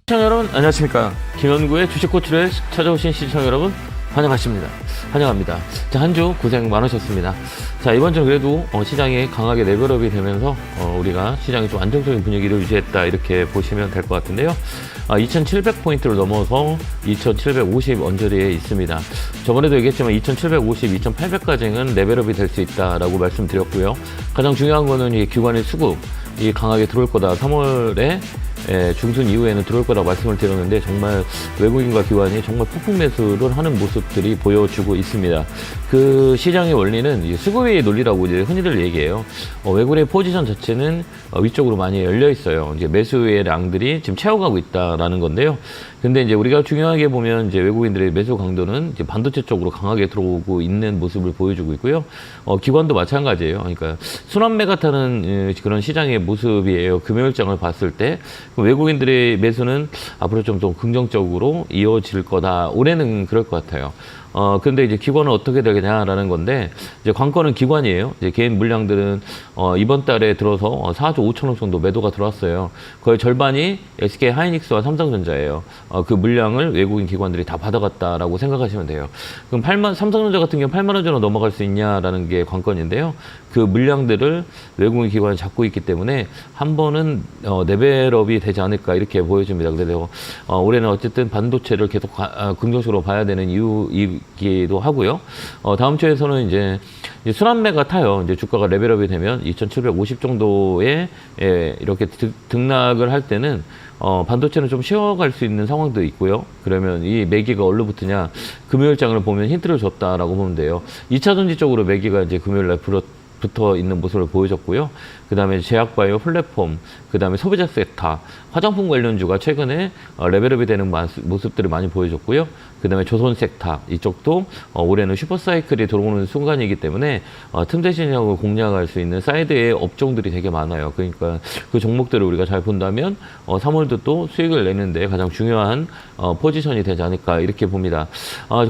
시청자 여러분 안녕하십니까. 김현구의 주식코치를 찾아오신 시청자 여러분 환영합니다. 자, 한 주 고생 많으셨습니다. 자, 이번 주 그래도 시장이 강하게 레벨업이 되면서 우리가 시장이 좀 안정적인 분위기를 유지했다 이렇게 보시면 될 것 같은데요. 2700포인트를 넘어서 2750 언저리에 있습니다. 저번에도 얘기했지만 2750, 2800까지는 레벨업이 될 수 있다라고 말씀드렸고요. 가장 중요한 거는 이 기관의 수급이 강하게 들어올 거다. 3월에 중순 이후에는 들어올 거라고 말씀을 드렸는데 정말 외국인과 기관이 정말 폭풍 매수를 하는 모습들이 보여주고 있습니다. 그 시장의 원리는 수급의 논리라고 이제 흔히들 얘기해요. 외국인의 포지션 자체는 위쪽으로 많이 열려 있어요. 이제 매수의 량들이 지금 채워가고 있다라는 건데요. 근데 이제 우리가 중요하게 보면 이제 외국인들의 매수 강도는 이제 반도체 쪽으로 강하게 들어오고 있는 모습을 보여주고 있고요. 기관도 마찬가지예요. 그러니까 순환매가 타는 그런 시장의 모습이에요. 금요일장을 봤을 때 외국인들의 매수는 앞으로 좀 더 긍정적으로 이어질 거다. 올해는 그럴 것 같아요. 근데 이제 기관은 어떻게 되겠냐라는 건데, 이제 관건은 기관이에요. 이제 개인 물량들은, 이번 달에 들어서 4조 5천억 정도 매도가 들어왔어요. 거의 절반이 SK 하이닉스와 삼성전자예요. 그 물량을 외국인 기관들이 다 받아갔다라고 생각하시면 돼요. 그럼 삼성전자 같은 경우 8만 원 전후 넘어갈 수 있냐라는 게 관건인데요. 그 물량들을 외국인 기관이 잡고 있기 때문에 한 번은 레벨업이 되지 않을까 이렇게 보여집니다. 그래서 올해는 어쨌든 반도체를 계속 긍정적으로 봐야 되는 이유이기도 하고요. 다음 주에서는 이제 순환매가 타요. 이제 주가가 레벨업이 되면 2750 정도에 이렇게 등락을 할 때는 반도체는 좀 쉬어갈 수 있는 상황도 있고요. 그러면 이 매기가 어디로 붙으냐, 금요일장을 보면 힌트를 줬다라고 보면 돼요. 2차전지 쪽으로 매기가 이제 금요일날 붙어 있는 모습을 보여줬고요. 그 다음에 제약바이오 플랫폼, 그 다음에 소비자 섹터, 화장품 관련주가 최근에 레벨업이 되는 모습들을 많이 보여줬고요. 그 다음에 조선 섹터, 이쪽도 올해는 슈퍼사이클이 들어오는 순간이기 때문에 틈새 시장을 공략할 수 있는 사이드의 업종들이 되게 많아요. 그러니까 그 종목들을 우리가 잘 본다면 3월도 또 수익을 내는데 가장 중요한 포지션이 되지 않을까 이렇게 봅니다.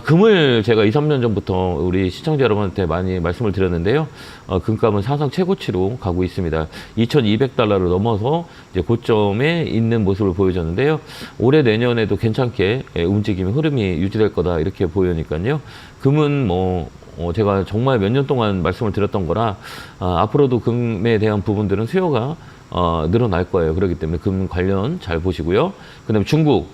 금을 제가 2, 3년 전부터 우리 시청자 여러분한테 많이 말씀을 드렸는데요. 금값은 사상 최고치로 가고 있습니다. 2,200달러를 넘어서 이제 고점에 있는 모습을 보여줬는데요. 올해 내년에도 괜찮게 움직임이 흐름이 유지될 거다 이렇게 보이니까요. 금은 제가 정말 몇 년 동안 말씀을 드렸던 거라 앞으로도 금에 대한 부분들은 수요가 늘어날 거예요. 그렇기 때문에 금 관련 잘 보시고요. 그 다음에 중국.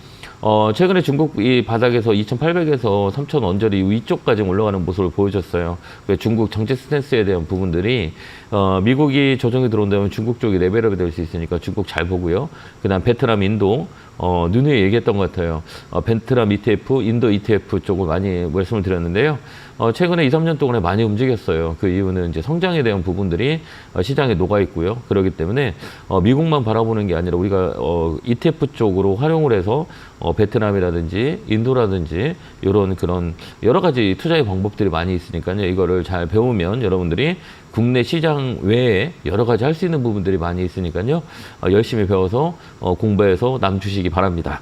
최근에 중국 이 바닥에서 2,800에서 3,000 언저리 위쪽까지 올라가는 모습을 보여줬어요. 중국 정책 스탠스에 대한 부분들이 미국이 조정이 들어온다면 중국 쪽이 레벨업이 될 수 있으니까 중국 잘 보고요. 그 다음 베트남, 인도 누누이 얘기했던 것 같아요. 베트남 ETF, 인도 ETF 쪽을 많이 말씀을 드렸는데요. 최근에 2, 3년 동안에 많이 움직였어요. 그 이유는 이제 성장에 대한 부분들이 시장에 녹아 있고요. 그렇기 때문에 미국만 바라보는 게 아니라 우리가 ETF 쪽으로 활용을 해서 베트남이라든지 인도라든지 이런 그런 여러 가지 투자의 방법들이 많이 있으니까요. 이거를 잘 배우면 여러분들이 국내 시장 외에 여러 가지 할 수 있는 부분들이 많이 있으니까요. 열심히 배워서 공부해서 남주시기 바랍니다.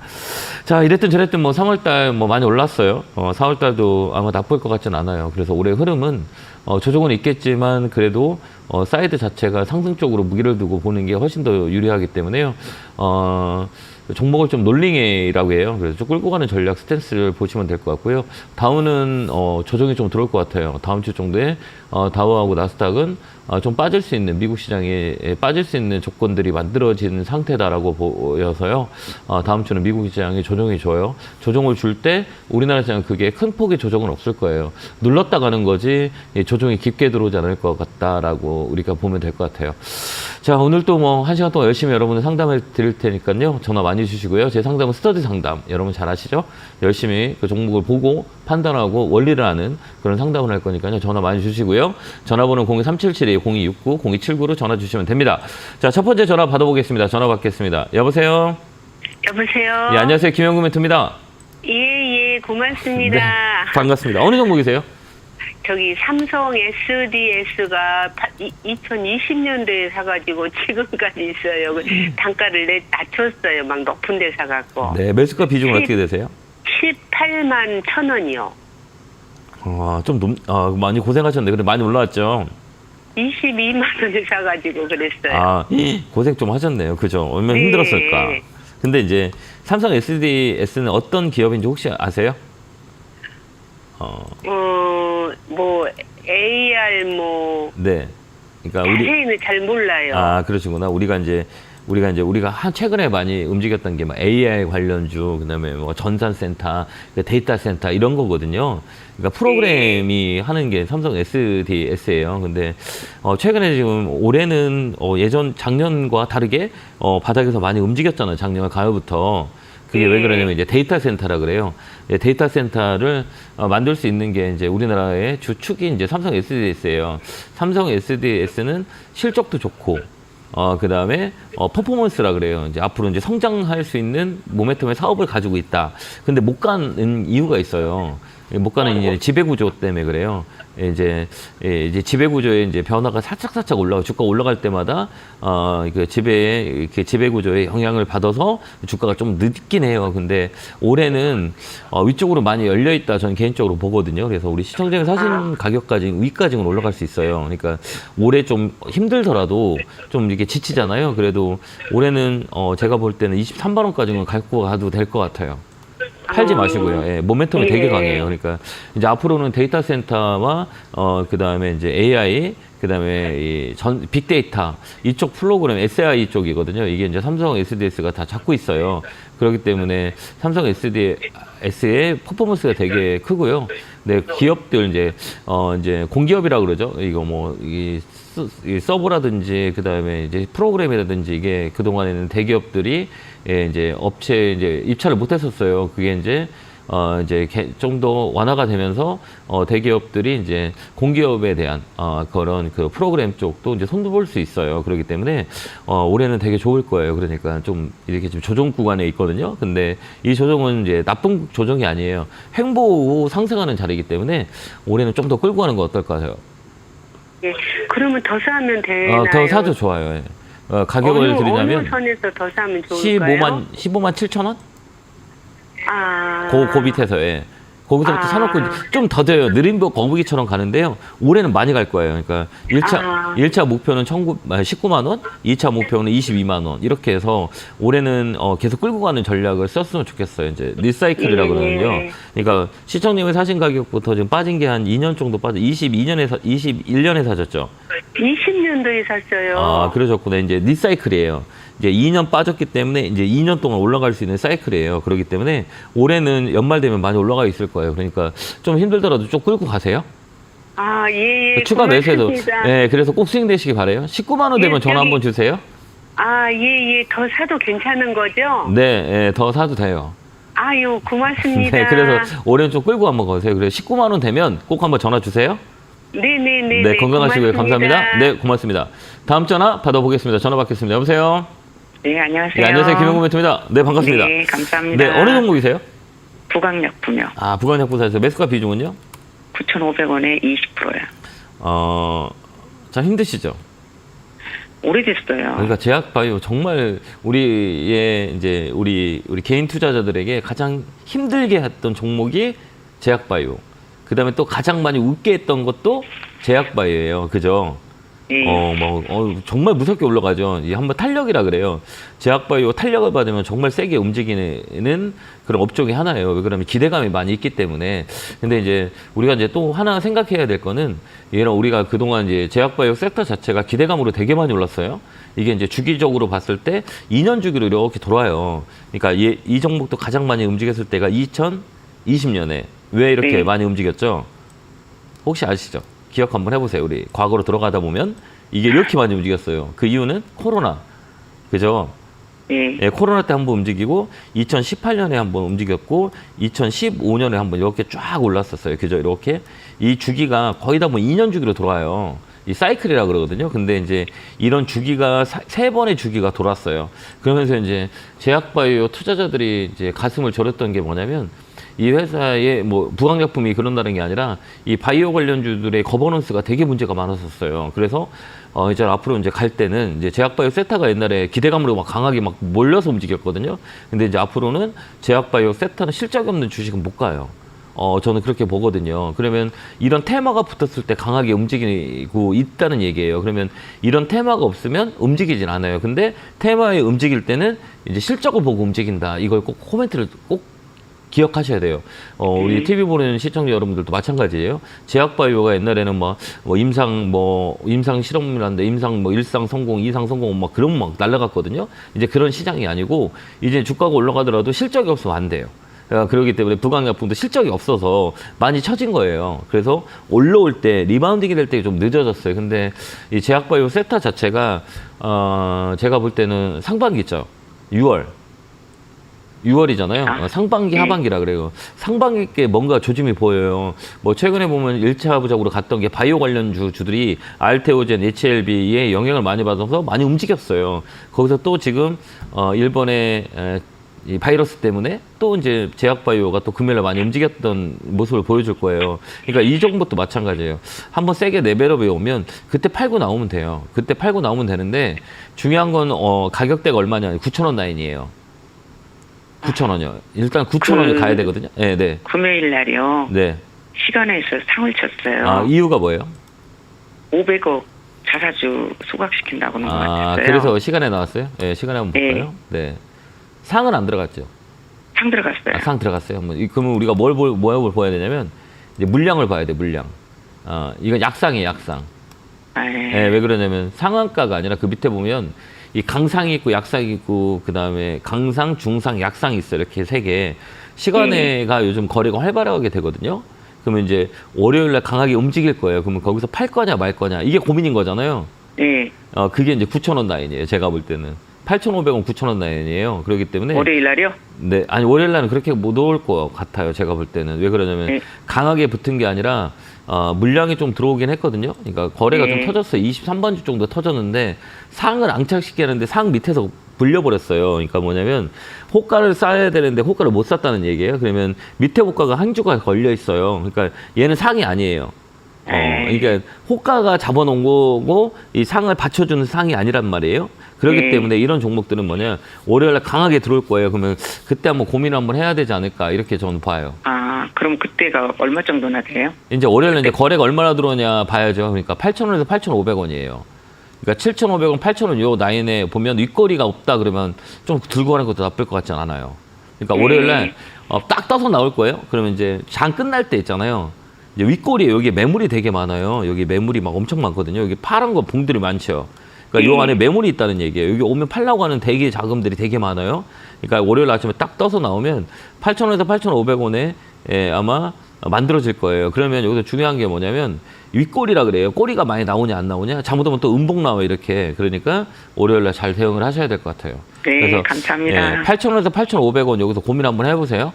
자, 이랬든 저랬든 3월달 많이 올랐어요. 4월달도 아마 나쁠 것 같진 않아요. 그래서 올해 흐름은 조정은 있겠지만 그래도 사이드 자체가 상승 쪽으로 무게를 두고 보는 게 훨씬 더 유리하기 때문에요. 종목을 좀 롤링이라고 해요. 그래서 좀 끌고 가는 전략 스탠스를 보시면 될 것 같고요. 다우는 조정이 좀 들어올 것 같아요. 다음 주 정도에 다우하고 나스닥은 좀 빠질 수 있는, 미국 시장에 빠질 수 있는 조건들이 만들어진 상태다라고 보여서요. 다음 주는 미국 시장이 조정이 줘요. 조정을 줄 때 우리나라 시장은 그게 큰 폭의 조정은 없을 거예요. 눌렀다 가는 거지 조정이 깊게 들어오지 않을 것 같다라고 우리가 보면 될 것 같아요. 자, 오늘 또 1시간 동안 열심히 여러분들 상담을 드릴 테니까요. 전화 많이 주시고요. 제 상담은 스터디 상담. 여러분 잘 아시죠? 열심히 그 종목을 보고 판단하고 원리를 아는 그런 상담을 할 거니까요. 전화 많이 주시고요. 전화번호 02377-0269-0279로 전화 주시면 됩니다. 자, 첫 번째 전화 받아보겠습니다. 전화 받겠습니다. 여보세요? 여보세요? 예, 안녕하세요. 김현구 멘토입니다. 예, 고맙습니다. 네, 반갑습니다. 어느 종목이세요? 저기 삼성 SDS가 2020년도에 사가지고 지금까지 있어요. 단가를 낮췄어요. 막 높은 데 사갖고. 네, 매수가 비중은 어떻게 되세요? 18만 1,000원이요. 좀 많이 고생하셨는데, 근데 많이 올라왔죠? 22만 원에 사가지고 그랬어요. 고생 좀 하셨네요. 그죠? 얼마나 힘들었을까? 근데 이제 삼성 SDS는 어떤 기업인지 혹시 아세요? 뭐 AR 뭐 네. 그러니까 자세히는 잘 몰라요. 아, 그러시구나. 우리가 최근에 많이 움직였던 게 뭐 AI 관련주, 그다음에 뭐 전산센터, 데이터 센터 이런 거거든요. 그러니까 프로그램이 하는 게 삼성 SDS예요. 근데 최근에 지금 올해는 작년과 다르게 바닥에서 많이 움직였잖아요. 작년 가을부터. 그게 왜 그러냐면 이제 데이터 센터라 그래요. 데이터 센터를 만들 수 있는 게 이제 우리나라의 주축이 이제 삼성 SDS예요. 삼성 SDS는 실적도 좋고, 그 다음에 퍼포먼스라 그래요. 이제 앞으로 이제 성장할 수 있는 모멘텀의 사업을 가지고 있다. 근데 못 가는 이유가 있어요. 못 가는 이제 지배구조 때문에 그래요. 이제 지배구조의 이제 변화가 살짝 주가 올라갈 때마다 그 지배구조의 영향을 받아서 주가가 좀 늦긴 해요. 근데 올해는 위쪽으로 많이 열려 있다. 저는 개인적으로 보거든요. 그래서 우리 시청자님 사신 가격까지 위까지는 올라갈 수 있어요. 그러니까 올해 좀 힘들더라도 좀 이렇게 지치잖아요. 그래도 올해는 제가 볼 때는 23만 원까지는 갖고 가도 될 것 같아요. 팔지 마시고요. 예, 모멘텀이 되게 강해요. 그러니까 이제 앞으로는 데이터 센터와 그다음에 이제 AI, 그다음에 이 빅데이터 이쪽 프로그램 SI 쪽이거든요. 이게 이제 삼성 SDS가 다 잡고 있어요. 그렇기 때문에 삼성 SDS의 퍼포먼스가 되게 크고요. 네, 기업들 이제 공기업이라 그러죠. 이거 뭐 이 서버라든지 그다음에 이제 프로그램이라든지 이게 그동안에는 대기업들이 이제 업체 이제 입찰을 못 했었어요. 그게 이제 좀 더 완화가 되면서 대기업들이 이제 공기업에 대한 그런 그 프로그램 쪽도 이제 손도 볼 수 있어요. 그렇기 때문에 올해는 되게 좋을 거예요. 그러니까 좀 이렇게 좀 조정 구간에 있거든요. 근데 이 조정은 이제 나쁜 조정이 아니에요. 횡보 상승하는 자리이기 때문에 올해는 좀 더 끌고 가는 거 어떨까요? 예, 그러면 더 사면 되나요? 더 사도 좋아요. 예. 가격을 드리냐면 어느 선에서 더 사면 좋을까요? 15만 7천 원? 아, 그 밑에서, 예. 거기서부터 사놓고 좀 더 돼요. 느림벽 거북이처럼 가는데요. 올해는 많이 갈 거예요. 그러니까 1차 목표는 19만 원, 2차 목표는 22만 원. 이렇게 해서 올해는 계속 끌고 가는 전략을 썼으면 좋겠어요. 이제 리사이클이라고 그러는요. 그러니까 시청님이 사신 가격부터 지금 빠진 게 한 2년 정도 21년에 사셨죠? 20년도에 샀어요. 아, 그러셨구나. 이제 리사이클이에요. 이제 2년 빠졌기 때문에 이제 2년 동안 올라갈 수 있는 사이클이에요. 그렇기 때문에 올해는 연말 되면 많이 올라가 있을 거예요. 그러니까 좀 힘들더라도 좀 끌고 가세요. 아, 예. 추가 매수해도. 고맙습니다. 네, 그래서 꼭 수익 되시기 바래요. 19만 원 되면 전화 한번 주세요. 아, 예. 더 사도 괜찮은 거죠? 네, 더 사도 돼요. 아유, 고맙습니다. 네, 그래서 올해는 좀 끌고 한번 가세요. 그래서 19만 원 되면 꼭 한번 전화 주세요. 네네네. 네, 건강하시고요. 고맙습니다. 감사합니다. 네, 고맙습니다. 다음 전화 받아보겠습니다. 전화 받겠습니다. 여보세요? 네, 안녕하세요. 네, 안녕하세요. 김영구 멘토입니다. 네, 반갑습니다. 네, 감사합니다. 네, 어느 종목이세요? 부강약품요. 아, 부강약품사에서 매수가 비중은요? 9,500원에 20%요. 참 힘드시죠? 오래됐어요. 그러니까 제약바이오 정말 우리 개인 투자자들에게 가장 힘들게 했던 종목이 제약바이오. 그다음에 또 가장 많이 웃게 했던 것도 제약바이오예요. 그죠? 네. 정말 무섭게 올라가죠. 이 한번 탄력이라 그래요. 제약바이오 탄력을 받으면 정말 세게 움직이는 그런 업종이 하나예요. 왜 그러면 기대감이 많이 있기 때문에. 근데 이제 우리가 이제 또 하나 생각해야 될 거는 얘는 우리가 그동안 이제 제약바이오 섹터 자체가 기대감으로 되게 많이 올랐어요. 이게 이제 주기적으로 봤을 때 2년 주기로 이렇게 돌아요. 그러니까 이 종목도 가장 많이 움직였을 때가 2020년에 왜 이렇게 많이 움직였죠? 혹시 아시죠? 기억 한번 해보세요. 우리 과거로 들어가다 보면 이게 이렇게 많이 움직였어요. 그 이유는 코로나. 그죠? 예, 코로나 때 한번 움직이고 2018년에 한번 움직였고 2015년에 한번 이렇게 쫙 올랐었어요. 그죠? 이렇게 이 주기가 거의 다 뭐 2년 주기로 돌아요. 이 사이클이라 그러거든요. 근데 이제 이런 주기가 세 번의 주기가 돌았어요. 그러면서 이제 제약바이오 투자자들이 이제 가슴을 졸였던 게 뭐냐면 이 회사의 뭐 부강약품이 그런다는 게 아니라 이 바이오 관련주들의 거버넌스가 되게 문제가 많았었어요. 그래서 이제 앞으로 이제 갈 때는 이제 제약바이오 세타가 옛날에 기대감으로 막 강하게 막 몰려서 움직였거든요. 근데 이제 앞으로는 제약바이오 세타는 실적이 없는 주식은 못 가요. 저는 그렇게 보거든요. 그러면 이런 테마가 붙었을 때 강하게 움직이고 있다는 얘기예요. 그러면 이런 테마가 없으면 움직이진 않아요. 근데 테마에 움직일 때는 이제 실적을 보고 움직인다. 이걸 꼭 코멘트를 꼭 기억하셔야 돼요. 우리 TV 보는 시청자 여러분들도 마찬가지예요. 제약바이오가 옛날에는 임상 실험이라는데 임상 1상 성공, 2상 성공 막 그런 막 날라갔거든요. 이제 그런 시장이 아니고 이제 주가가 올라가더라도 실적이 없으면 안 돼요. 그렇기 때문에 부강약품도 실적이 없어서 많이 처진 거예요. 그래서 올라올 때 리바운딩이 될 때 좀 늦어졌어요. 근데 이 제약바이오 섹터 자체가 제가 볼 때는 상반기 있죠. 6월이잖아요. 상반기, 하반기라 그래요. 상반기께 뭔가 조짐이 보여요. 뭐 최근에 보면 1차 부작으로 갔던 게 바이오 관련 주들이 알테오젠, HLB에 영향을 많이 받아서 많이 움직였어요. 거기서 또 지금 일본의 이 바이러스 때문에 또 이제 제약바이오가 또 금요일에 많이 움직였던 모습을 보여줄 거예요. 그러니까 이 종목도 마찬가지예요. 한번 세게 레벨업에 오면 그때 팔고 나오면 돼요. 그때 팔고 나오면 되는데 중요한 건 가격대가 얼마냐? 9,000원 라인이에요. 9,000원이요. 일단 9,000원이 가야 되거든요. 네, 네. 금요일 날이요. 네. 시간에서 상을 쳤어요. 이유가 뭐예요? 500억 자사주 소각시킨다고 하는 것 같았어요. 그래서 시간에 나왔어요? 네, 시간에 한번 볼까요? 네. 상은 안 들어갔죠? 상 들어갔어요. 상 들어갔어요. 그러면 우리가 뭘 봐야 되냐면, 이제 물량을 봐야 돼, 물량. 이건 약상이에요, 약상. 네, 왜 그러냐면 상한가가 아니라 그 밑에 보면 이 강상이 있고 약상이 있고 그 다음에 강상, 중상, 약상이 있어요. 이렇게 세 개. 시간에가 요즘 거래가 활발하게 되거든요. 그러면 이제 월요일날 강하게 움직일 거예요. 그러면 거기서 팔 거냐 말 거냐 이게 고민인 거잖아요. 네. 그게 이제 9,000원 라인이에요. 제가 볼 때는 8,500원, 9,000원 라인이에요. 그렇기 때문에 월요일 날이요? 네, 아니 월요일날은 그렇게 못 올 것 같아요. 제가 볼 때는 왜 그러냐면 네. 강하게 붙은 게 아니라 물량이 좀 들어오긴 했거든요. 그러니까 거래가 좀 터졌어요. 23번 주 정도 터졌는데 상을 앙착시키는데 상 밑에서 불려버렸어요. 그러니까 뭐냐면 호가를 쌓아야 되는데 호가를 못 쌌다는 얘기예요. 그러면 밑에 호가가 한 주가 걸려 있어요. 그러니까 얘는 상이 아니에요. 그러니까 호가가 잡아놓은 거고 이 상을 받쳐주는 상이 아니란 말이에요. 그렇기 때문에 이런 종목들은 뭐냐 월요일날 강하게 들어올 거예요. 그러면 그때 한번 고민을 한번 해야 되지 않을까 이렇게 저는 봐요. 그럼 그때가 얼마 정도나 돼요? 이제 월요일에 이제 거래가 얼마나 들어오냐 봐야죠. 그러니까 8,000원에서 8,500원이에요. 그러니까 7,500원, 8,000원 요 라인에 보면 윗거리가 없다 그러면 좀 들고 가는 것도 나쁠 것 같지 않아요. 그러니까 월요일날 딱 떠서 나올 거예요. 그러면 이제 장 끝날 때 있잖아요. 이제 윗꼬리에 여기 매물이 되게 많아요. 여기 매물이 막 엄청 많거든요. 여기 파란 거 봉들이 많죠. 그러니까 요 안에 매물이 있다는 얘기예요. 여기 오면 팔라고 하는 대기 자금들이 되게 많아요. 그러니까 월요일 아침에 딱 떠서 나오면 8,000원에서 8,500원에 아마 만들어질 거예요. 그러면 여기서 중요한 게 뭐냐면 윗꼬리라 그래요. 꼬리가 많이 나오냐 안 나오냐. 잘못하면 또 음봉 나와 이렇게. 그러니까 월요일날 잘 대응을 하셔야 될 것 같아요. 네, 그래서 감사합니다. 8,000원에서 8,500원 여기서 고민 한번 해보세요.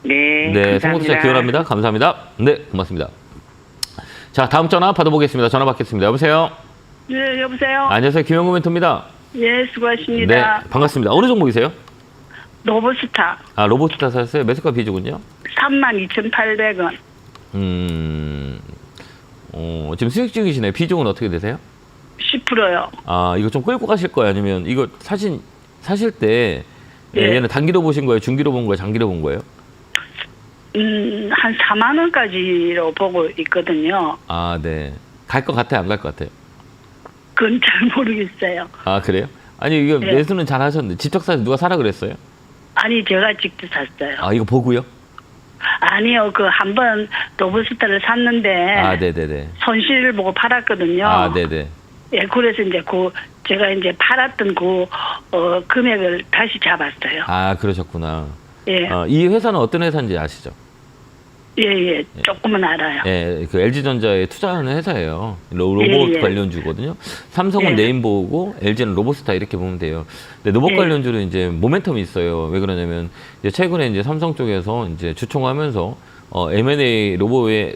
네, 네, 감사합니다. 성공투자 기원합니다. 감사합니다. 네, 고맙습니다. 자, 다음 전화 받아보겠습니다. 전화 받겠습니다. 여보세요? 네, 여보세요? 안녕하세요. 김영구 멘토입니다. 예, 수고하십니다. 네, 반갑습니다. 어느 종목이세요? 로보스타 로보스타 사셨어요? 매수가 비중은요? 32,800원. 지금 수익 중이시네요. 비중은 어떻게 되세요? 10%요. 이거 좀 끌고 가실 거예요? 아니면 이거 사실 때 네. 얘는 단기로 보신 거예요? 중기로 본 거예요? 장기로 본 거예요? 한 4만 원까지로 보고 있거든요. 네. 갈 것 같아요? 안 갈 것 같아요? 그건 잘 모르겠어요. 그래요? 아니, 이거 네. 매수는 잘 하셨는데 직접 사서 누가 사라 그랬어요? 아니, 제가 직접 샀어요. 이거 보고요? 아니요, 한번 로보스타를 샀는데 네네네. 손실을 보고 팔았거든요. 네네. 예, 그래서 이제 제가 이제 팔았던 금액을 다시 잡았어요. 그러셨구나. 예, 이 회사는 어떤 회사인지 아시죠? 예, 조금은 알아요. 예, 그 LG전자에 투자하는 회사예요. 로봇 예. 관련주거든요. 삼성은 예. 네임보우고 LG는 로보스타 이렇게 보면 돼요. 근데 로봇 예. 관련주는 이제 모멘텀이 있어요. 왜 그러냐면 이제 최근에 이제 삼성 쪽에서 이제 주총하면서 M&A 로봇의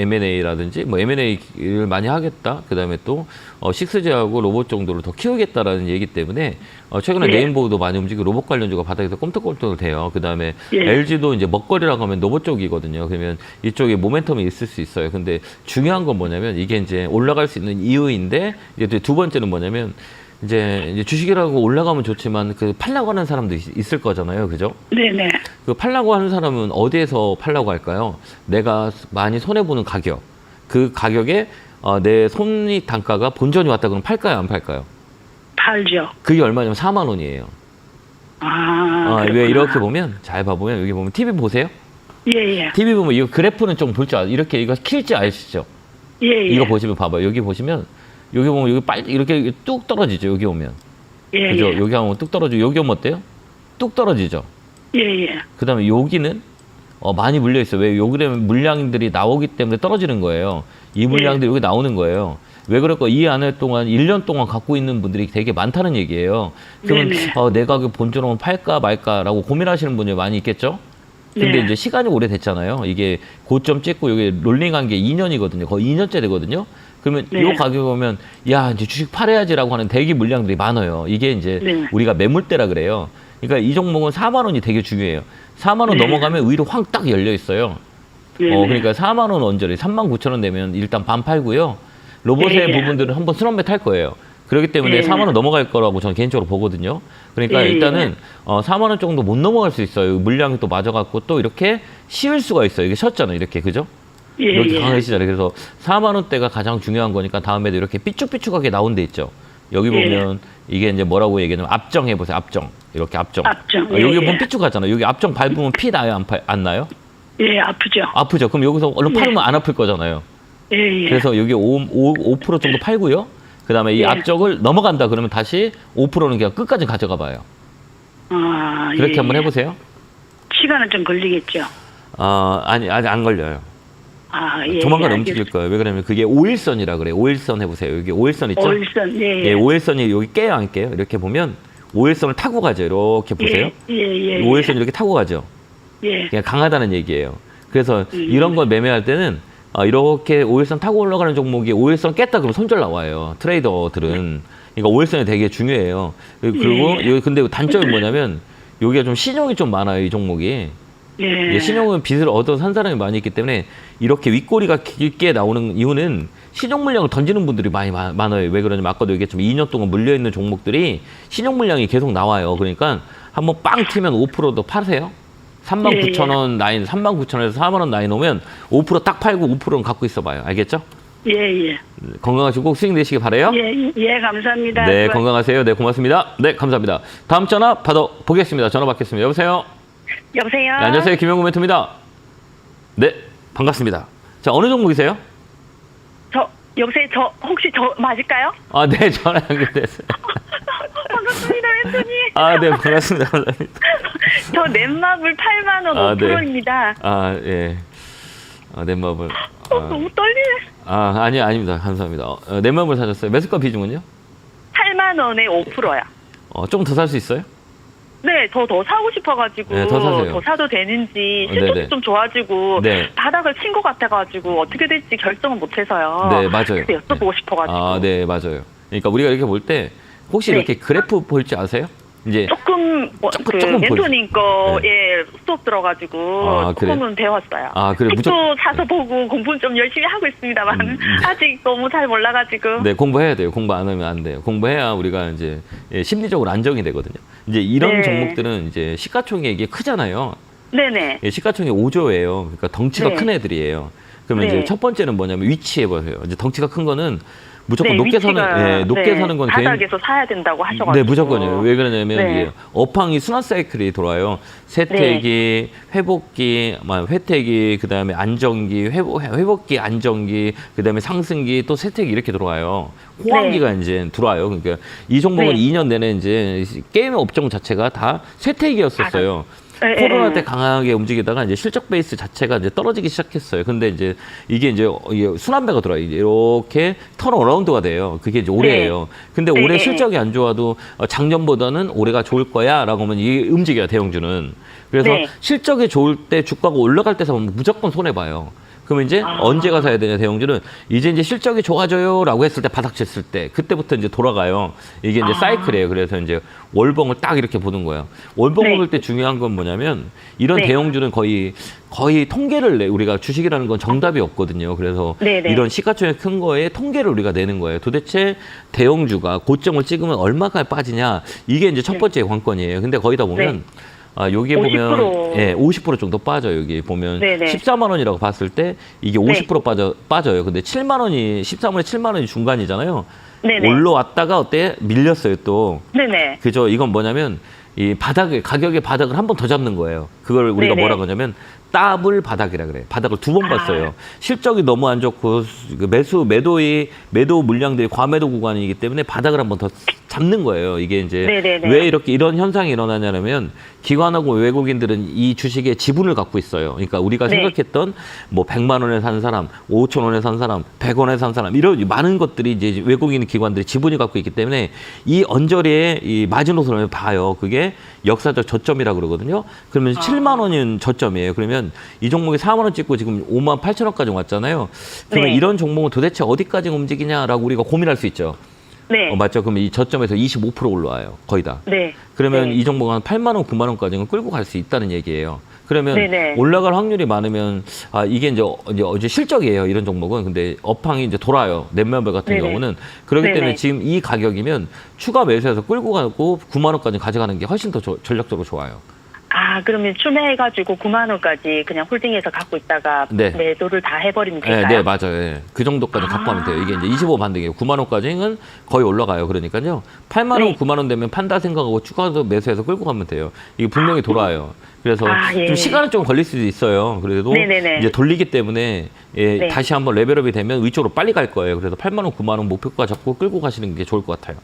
M&A라든지 뭐 M&A를 많이 하겠다. 그다음에 또 식스제하고 로봇 정도를 더 키우겠다라는 얘기 때문에 최근에 예. 네임보우도 많이 움직이고 로봇 관련주가 바닥에서 꼼떡꼼떡 돼요. 그다음에 예. LG도 이제 먹거리라고 하면 로봇 쪽이거든요. 그러면 이쪽에 모멘텀이 있을 수 있어요. 근데 중요한 건 뭐냐면 이게 이제 올라갈 수 있는 이유인데 이제 두 번째는 뭐냐면 이제 주식이라고 올라가면 좋지만 그 팔라고 하는 사람도 있을 거잖아요. 그죠? 네네. 그 팔라고 하는 사람은 어디에서 팔라고 할까요? 내가 많이 손해보는 가격. 그 가격에 내 손익 단가가 본전이 왔다 그러면 팔까요? 안 팔까요? 팔죠. 그게 얼마냐면 4만 원이에요. 왜 이렇게 보면 잘 봐보면 여기 보면 TV 보세요. 예예. TV 보면 이거 그래프는 좀 볼 줄 이렇게 이거 킬지 아시죠? 예예. 이거 보시면 봐봐요. 여기 보시면 여기 보면 여기 빨리 이렇게 뚝 떨어지죠. 여기 오면 예. 그죠? 여기 하면 뚝 떨어지고 여기 오면 어때요? 뚝 떨어지죠. 예예. 그다음에 여기는 많이 물려 있어요. 왜? 여기 물량들이 나오기 때문에 떨어지는 거예요. 이 물량들이 여기 나오는 거예요. 왜 그럴까? 이 안에 동안 1년 동안 갖고 있는 분들이 되게 많다는 얘기예요. 그러면 내가 그 본전을 팔까 말까라고 고민하시는 분이 많이 있겠죠? 근데 네. 이제 시간이 오래됐잖아요. 이게 고점 찍고 여기 롤링한 게 2년이거든요. 거의 2년째 되거든요. 그러면 네. 이 가격에 보면 야 이제 주식 팔아야지라고 하는 대기 물량들이 많아요. 이게 이제 네. 우리가 매물대라 그래요. 그러니까 이 종목은 4만 원이 되게 중요해요. 4만 원 네. 넘어가면 위로 확 딱 열려 있어요. 네. 그러니까 4만 원 언저리 3만 9천 원 되면 일단 반 팔고요. 로봇의 네. 부분들은 한번 순환매 탈 거예요. 그렇기 때문에 네. 4만 원 넘어갈 거라고 저는 개인적으로 보거든요. 그러니까 네. 일단은 4만 원 정도 못 넘어갈 수 있어요. 물량이 또 맞아갖고 또 이렇게 씌울 수가 있어요. 이게 쉬었잖아요. 이렇게 그죠? 이렇게 강하게 시잖아요. 그래서 4만 원대가 가장 중요한 거니까 다음에도 이렇게 삐쭉삐쭉하게 나온 데 있죠. 여기 보면 이게 이제 뭐라고 얘기하냐면 앞정 해보세요. 앞정. 이렇게 앞정. 앞정. 여기 보면 삐쭉하잖아요. 여기 앞정 밟으면 피 나요? 안 나요? 예, 아프죠. 아프죠. 그럼 여기서 얼른 팔으면 안 아플 거잖아요. 예예. 그래서 여기 5% 정도 팔고요. 그 다음에 이 예. 앞쪽을 넘어간다 그러면 다시 5%는 그냥 끝까지 가져가 봐요. 그렇게 한번 해보세요. 시간은 좀 걸리겠죠. 아니, 아직 안 걸려요. 예. 조만간 예, 움직일 거예요. 왜 그러냐면 그게 5일선이라 그래요. 5일선 해보세요. 여기 5일선 있죠? 5일선, 예. 예, 5일선이 여기 깨요, 안 깨요? 이렇게 보면 5일선을 타고 가죠. 이렇게 보세요. 예. 5일선 이렇게 타고 가죠. 예. 그냥 강하다는 얘기예요. 그래서 이런 걸 매매할 때는 이렇게 5일선 타고 올라가는 종목이 5일선 깼다 그러면 손절 나와요. 트레이더들은. 그러니까 5일선이 되게 중요해요. 그리고 여기 근데 단점이 뭐냐면 여기가 좀 신용이 좀 많아요. 이 종목이. 예. 신용은 빚을 얻어 산 사람이 많이 있기 때문에 이렇게 윗꼬리가 길게 나오는 이유는 신용 물량을 던지는 분들이 많이 많아요. 왜 그러냐면 아까도 얘기했지만 2년 동안 물려있는 종목들이 신용 물량이 계속 나와요. 그러니까 한번 빵 튀면 5%도 파세요. 39,000원 라인, 39,000원에서 4만 원 라인 오면 5%딱 팔고 5%는 갖고 있어봐요. 알겠죠? 예. 건강하시고 수익 내시기 바래요. 예, 감사합니다. 네, 건강하세요. 네, 고맙습니다. 네, 감사합니다. 다음 전화 받아보겠습니다. 전화 받겠습니다. 여보세요? 여보세요? 네, 안녕하세요. 김영구 멘토입니다. 네, 반갑습니다. 자, 어느 종목이세요? 여보세요? 혹시 맞을까요? 네, 전화 연결됐어요. 반갑습니다, 멘토님. 네, 반갑습니다. 감사합니다. 저 넷마블 8만 원 5%입니다. 예. 넷마블. 너무 떨리네. 아닙니다. 감사합니다. 넷마블 사셨어요? 매수가 비중은요? 8만 원에 5%야. 조금 더 살 수 있어요? 네, 더 사고 싶어가지고 네, 더 사세요. 더 사도 되는지 실적도 네네. 좀 좋아지고 네. 바닥을 친 것 같아가지고 어떻게 될지 결정을 못해서요. 네, 맞아요. 그래서 여쭤보고 싶어가지고. 네, 맞아요. 그러니까 우리가 이렇게 볼 때 혹시 네. 이렇게 그래프 볼지 아세요? 이제 조금 조금 멘토님 거 네. 수업 들어가지고 그래요? 조금은 배웠어요. 그래 책도 무조건 사서 보고 공부는 좀 열심히 하고 있습니다만 아직 너무 잘 몰라가지고. 네, 공부해야 돼요. 공부 안 하면 안 돼요. 공부해야 우리가 이제 심리적으로 안정이 되거든요. 이제 이런 네. 종목들은 이제 시가총액이 크잖아요. 네네. 시가총액 5조예요. 그러니까 덩치가 네. 큰 애들이에요. 그러면 네. 이제 첫 번째는 뭐냐면 위치해 보세요. 이제 덩치가 큰 거는 무조건 네, 높게 위치가, 사는 높게 사는 건 바닥에서 사야 된다고 하셔가지고. 네, 무조건이에요. 왜 그러냐면 네. 이게 업황이 순환 사이클이 돌아요. 세태기, 회복기, 회태기, 그다음에 안정기, 회복기, 안정기, 그다음에 상승기, 또 세태기 이렇게 들어와요. 호황기가 이제 들어와요. 그러니까 이 종목은 2년 내내 이제 게임 업종 자체가 다 세태기였었어요. 코로나 때 강하게 움직이다가 이제 실적 베이스 자체가 이제 떨어지기 시작했어요. 근데 이제 이게 이제 순환배가 들어요. 이제 이렇게 턴어라운드가 돼요. 그게 이제 올해예요. 근데 올해 실적이 안 좋아도 작년보다는 올해가 좋을 거야라고 하면 이게 움직여요. 대형주는. 그래서 실적이 좋을 때 주가가 올라갈 때 사면 무조건 손해 봐요. 그러면 이제 언제가 사야 되냐, 대형주는 이제 실적이 좋아져요라고 했을 때 바닥 쳤을 때 그때부터 이제 돌아가요. 이게 이제 사이클이에요. 그래서 이제 월봉을 딱 이렇게 보는 거예요. 월봉을 네. 볼 때 중요한 건 뭐냐면 이런 네. 대형주는 거의 통계를 우리가 주식이라는 건 정답이 없거든요. 그래서 네네. 이런 시가총액 큰 거에 통계를 우리가 내는 거예요. 도대체 대형주가 고점을 찍으면 얼마가 빠지냐, 이게 이제 첫 번째 관건이에요. 근데 거기다 보면 여기에 50%. 보면 예, 50% 정도 빠져요. 여기 보면 네네. 14만 원이라고 봤을 때 이게 50% 빠져요. 근데 7만 원이 13원에 7만 원이 중간이잖아요. 네네. 올라왔다가 어때? 밀렸어요, 또. 네네. 그죠? 이건 뭐냐면 이 가격의 바닥을 한 번 더 잡는 거예요. 그걸 우리가 네네. 뭐라고 하냐면 더블 바닥이라 그래요. 바닥을 두 번 봤어요. 실적이 너무 안 좋고 그 매도 물량들이 과매도 구간이기 때문에 바닥을 한 번 더 잡는 거예요. 이게 이제 네네네. 왜 이렇게 이런 현상이 일어나냐면 기관하고 외국인들은 이 주식에 지분을 갖고 있어요. 그러니까 우리가 네. 생각했던 뭐 100만 원에 산 사람, 5천 원에 산 사람, 100원에 산 사람, 이런 많은 것들이 이제 외국인 기관들이 지분이 갖고 있기 때문에 이 언저리에 이 마지노선을 봐요. 그게 역사적 저점이라 그러거든요. 그러면 7만 원인 저점이에요. 그러면 이 종목이 4만 원 찍고 지금 5만 8천 원까지 왔잖아요. 그러면 네. 이런 종목은 도대체 어디까지 움직이냐라고 우리가 고민할 수 있죠. 네. 맞죠? 그러면 이 저점에서 25% 올라와요. 거의 다. 네. 그러면 네. 이 종목은 한 8만 원, 9만 원까지는 끌고 갈 수 있다는 얘기예요. 그러면 네네. 올라갈 확률이 많으면 이게 이제 실적이에요. 이런 종목은. 근데 업황이 이제 돌아요. 넷멤버 같은 네네. 경우는. 그렇기 네네. 때문에 지금 이 가격이면 추가 매수해서 끌고 가고 9만 원까지 가져가는 게 훨씬 더 전략적으로 좋아요. 그러면 추매해가지고 9만 원까지 그냥 홀딩해서 갖고 있다가 네. 매도를 다 해버리면 네, 될까요? 네, 맞아요. 예. 그 정도까지 갖고 가면 돼요. 이게 이제 25 반등이에요. 9만 원까지는 거의 올라가요. 그러니까요. 8만 원, 네. 9만 원 되면 판다 생각하고 추가로 매수해서 끌고 가면 돼요. 이게 분명히 돌아요. 그래서 예. 좀 시간은 좀 걸릴 수도 있어요. 그래도 네네네. 이제 돌리기 때문에 네. 다시 한번 레벨업이 되면 위쪽으로 빨리 갈 거예요. 그래서 8만 원, 9만 원 목표가 잡고 끌고 가시는 게 좋을 것 같아요.